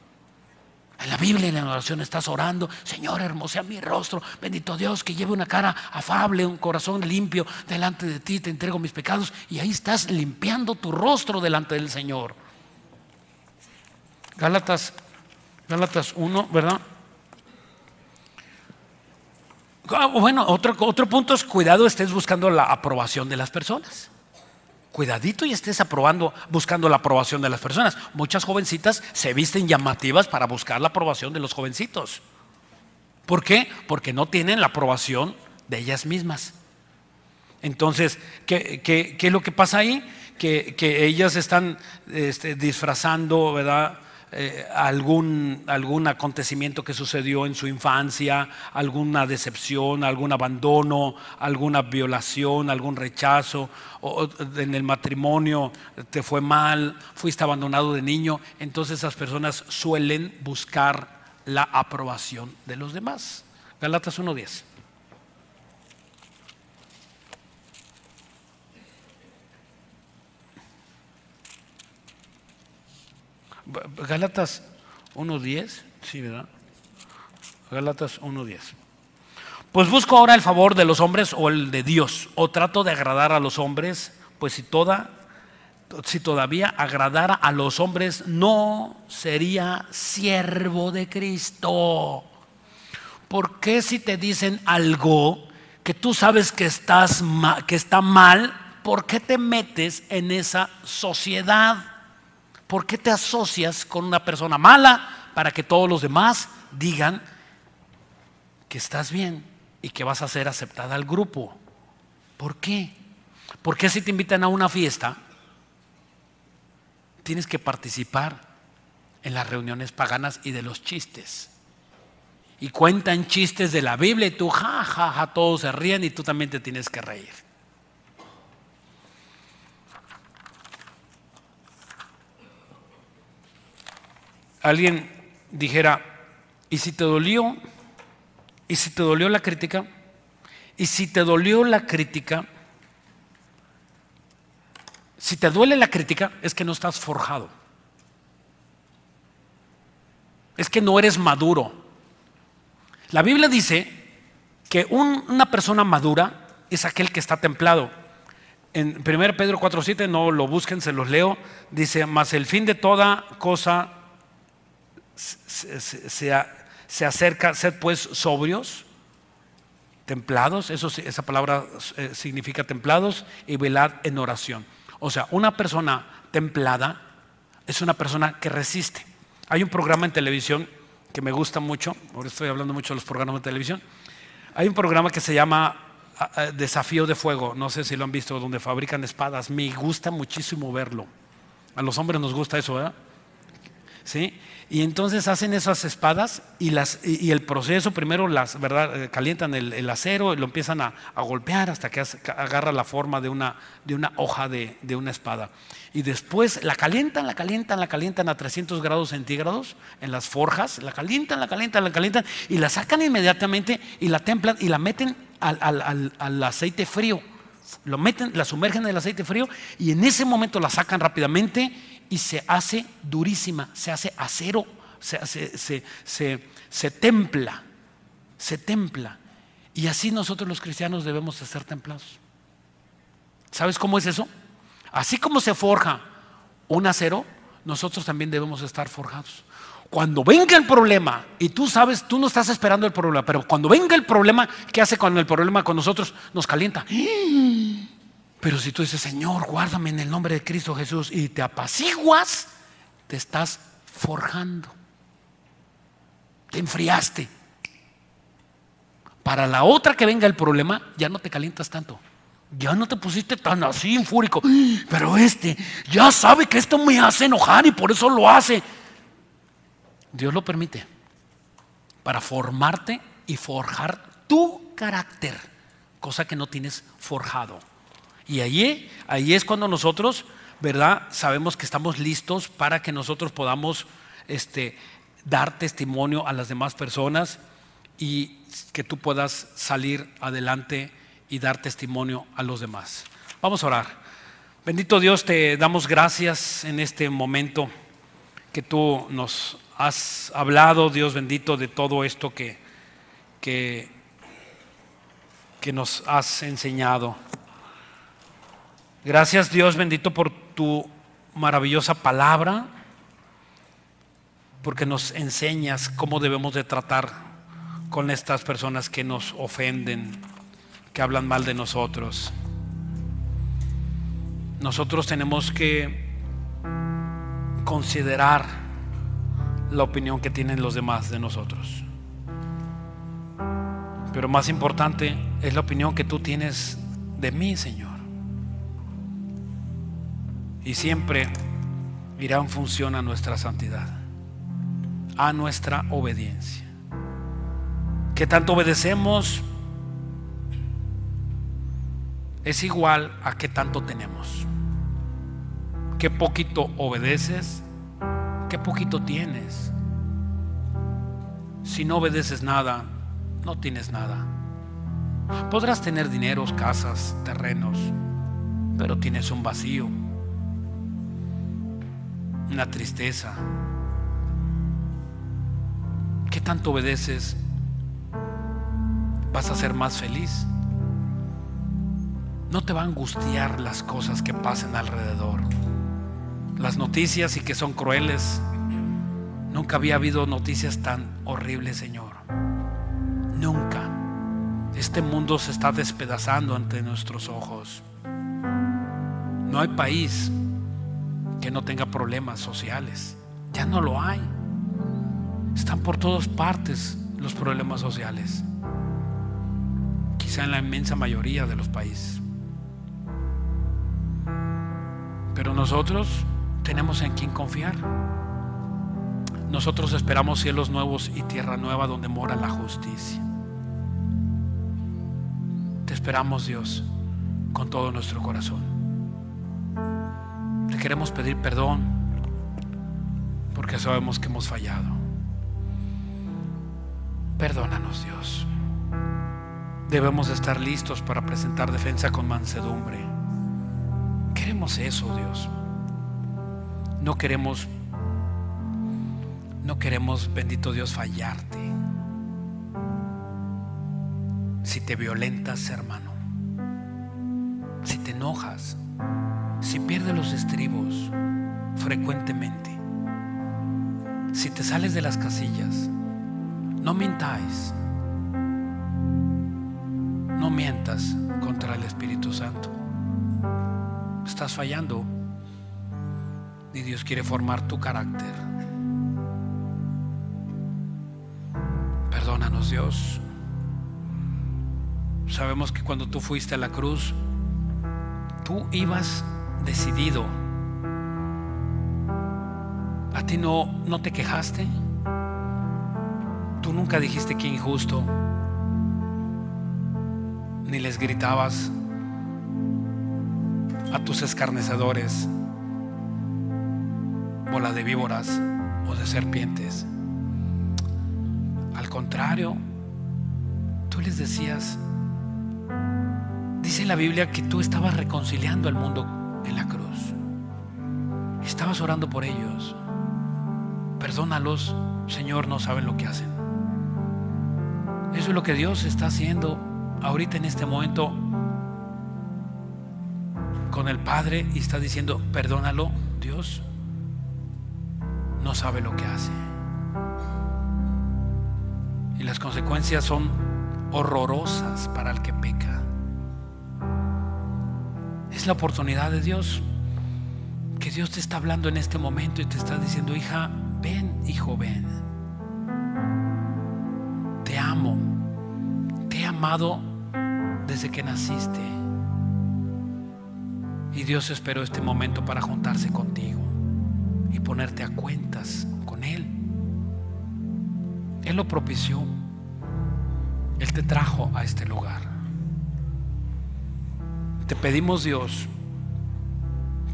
En la Biblia y en la oración estás orando: Señor, hermosea mi rostro, bendito Dios, que lleve una cara afable, un corazón limpio delante de ti, te entrego mis pecados. Y ahí estás limpiando tu rostro delante del Señor. Gálatas 1, ¿verdad? Bueno, otro punto es: cuidado, estés buscando la aprobación de las personas. cuidadito y estés aprobando, buscando la aprobación de las personas. Muchas jovencitas se visten llamativas para buscar la aprobación de los jovencitos. ¿Por qué? Porque no tienen la aprobación de ellas mismas. Entonces, ¿qué es lo que pasa ahí? Que ellas están disfrazando, ¿verdad? Algún acontecimiento que sucedió en su infancia, alguna decepción, algún abandono, alguna violación, algún rechazo, o en el matrimonio te fue mal, fuiste abandonado de niño. Entonces esas personas suelen buscar la aprobación de los demás. Gálatas 1:10. Gálatas 1:10, sí, ¿verdad? Gálatas 1:10. Pues busco ahora el favor de los hombres o el de Dios, o trato de agradar a los hombres, pues si todavía agradara a los hombres, no sería siervo de Cristo. ¿Por qué si te dicen algo que tú sabes que está mal, por qué te metes en esa sociedad? ¿Por qué te asocias con una persona mala para que todos los demás digan que estás bien y que vas a ser aceptada al grupo? ¿Por qué? ¿Por qué si te invitan a una fiesta tienes que participar en las reuniones paganas y de los chistes? Y cuentan chistes de la Biblia y tú, ja, ja, ja, todos se ríen y tú también te tienes que reír. Alguien dijera, ¿y si te dolió? ¿Y si te dolió la crítica? ¿Y si te dolió la crítica? Si te duele la crítica, es que no estás forjado. Es que no eres maduro. La Biblia dice que una persona madura es aquel que está templado. En 1 Pedro 4:7, no lo busquen, se los leo. Dice, mas el fin de toda cosa se acerca, sed pues sobrios, templados, esa palabra significa templados, y velad en oración. O sea, una persona templada es una persona que resiste. Hay un programa en televisión que me gusta mucho, ahora estoy hablando mucho de los programas de televisión. Hay un programa que se llama Desafío de Fuego, no sé si lo han visto, donde fabrican espadas. Me gusta muchísimo verlo. A los hombres nos gusta eso, ¿verdad? ¿Sí? Y entonces hacen esas espadas y el proceso primero ¿verdad? Calientan el acero y lo empiezan a golpear hasta que agarra la forma de una hoja de una espada. Y después la calientan a 300 grados centígrados en las forjas, la calientan y la sacan inmediatamente y la templan y la meten al aceite frío. La sumergen en el aceite frío y en ese momento la sacan rápidamente y se hace durísima, se hace acero, se templa. Y así nosotros los cristianos debemos de ser templados. ¿Sabes cómo es eso? Así como se forja un acero, nosotros también debemos estar forjados. Cuando venga el problema, y tú sabes, tú no estás esperando el problema, pero cuando venga el problema, ¿qué hace cuando el problema con nosotros? Nos calienta. Pero si tú dices, Señor, guárdame en el nombre de Cristo Jesús, y te apaciguas, te estás forjando. Te enfriaste. Para la otra que venga el problema, ya no te calientas tanto. Ya no te pusiste tan así infúrico. Pero ya sabe que esto me hace enojar y por eso lo hace. Dios lo permite para formarte y forjar tu carácter, cosa que no tienes forjado. Y ahí es cuando nosotros, ¿verdad? Sabemos que estamos listos para que nosotros podamos dar testimonio a las demás personas y que tú puedas salir adelante y dar testimonio a los demás. Vamos a orar. Bendito Dios, te damos gracias en este momento que tú nos has hablado, Dios bendito, de todo esto que nos has enseñado. Gracias, Dios bendito, por tu maravillosa palabra, porque nos enseñas cómo debemos de tratar con estas personas que nos ofenden, que hablan mal de nosotros. nosotros tenemos que considerar la opinión que tienen los demás de nosotros. Pero más importante es la opinión que tú tienes de mí, Señor. Y siempre irá en función a nuestra santidad, a nuestra obediencia. ¿Qué tanto obedecemos? Es igual a qué tanto tenemos. Qué poquito obedeces, qué poquito tienes. Si no obedeces nada, no tienes nada. Podrás tener dineros, casas, terrenos, pero tienes un vacío, una tristeza. ¿Qué tanto obedeces? Vas a ser más feliz. No te va a angustiar las cosas que pasen alrededor, las noticias, y que son crueles. Nunca había habido noticias tan horribles, Señor. Nunca. Este mundo se está despedazando ante nuestros ojos. No hay país que no tenga problemas sociales. Ya no lo hay. Están por todas partes los problemas sociales, quizá en la inmensa mayoría de los países. Pero nosotros tenemos en quién confiar. Nosotros esperamos cielos nuevos y tierra nueva donde mora la justicia. Te esperamos, Dios, con todo nuestro corazón. Te queremos pedir perdón porque sabemos que hemos fallado. Perdónanos, Dios. Debemos estar listos para presentar defensa con mansedumbre. Queremos eso, Dios. No queremos, bendito Dios, fallarte. Si te violentas, hermano, si te enojas, si pierdes los estribos frecuentemente, si te sales de las casillas, no mintáis. No mientas contra el Espíritu Santo. Estás fallando y Dios quiere formar tu carácter. Perdónanos, Dios. Sabemos que cuando tú fuiste a la cruz, tú ibas decidido. A ti no te quejaste. Tú nunca dijiste que injusto, ni les gritabas a tus escarnecedores, bola de víboras o de serpientes. Al contrario, tú les decías, dice la Biblia que tú estabas reconciliando al mundo en la cruz. Estabas orando por ellos. Perdónalos, Señor, no saben lo que hacen. Eso es lo que Dios está haciendo ahorita en este momento con el Padre, y está diciendo, perdónalo, Dios no sabe lo que hace. Y las consecuencias son horrorosas para el que peca. Es la oportunidad de Dios, que Dios te está hablando en este momento y te está diciendo, hija, ven, hijo, ven. Te amo, te he amado desde que naciste. Y Dios esperó este momento para juntarse contigo y ponerte a cuentas con Él. Él lo propició. Él te trajo a este lugar. Te pedimos, Dios,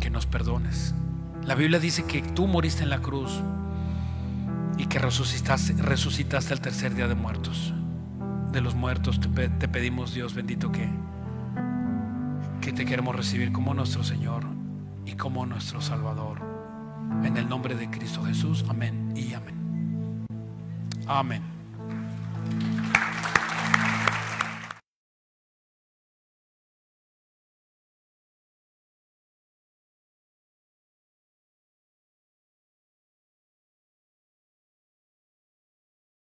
que nos perdones. La Biblia dice que tú moriste en la cruz y que resucitaste el tercer día de los muertos. Te pedimos, Dios bendito, que te queremos recibir como nuestro Señor y como nuestro Salvador. En el nombre de Cristo Jesús, amén y amén. Amén.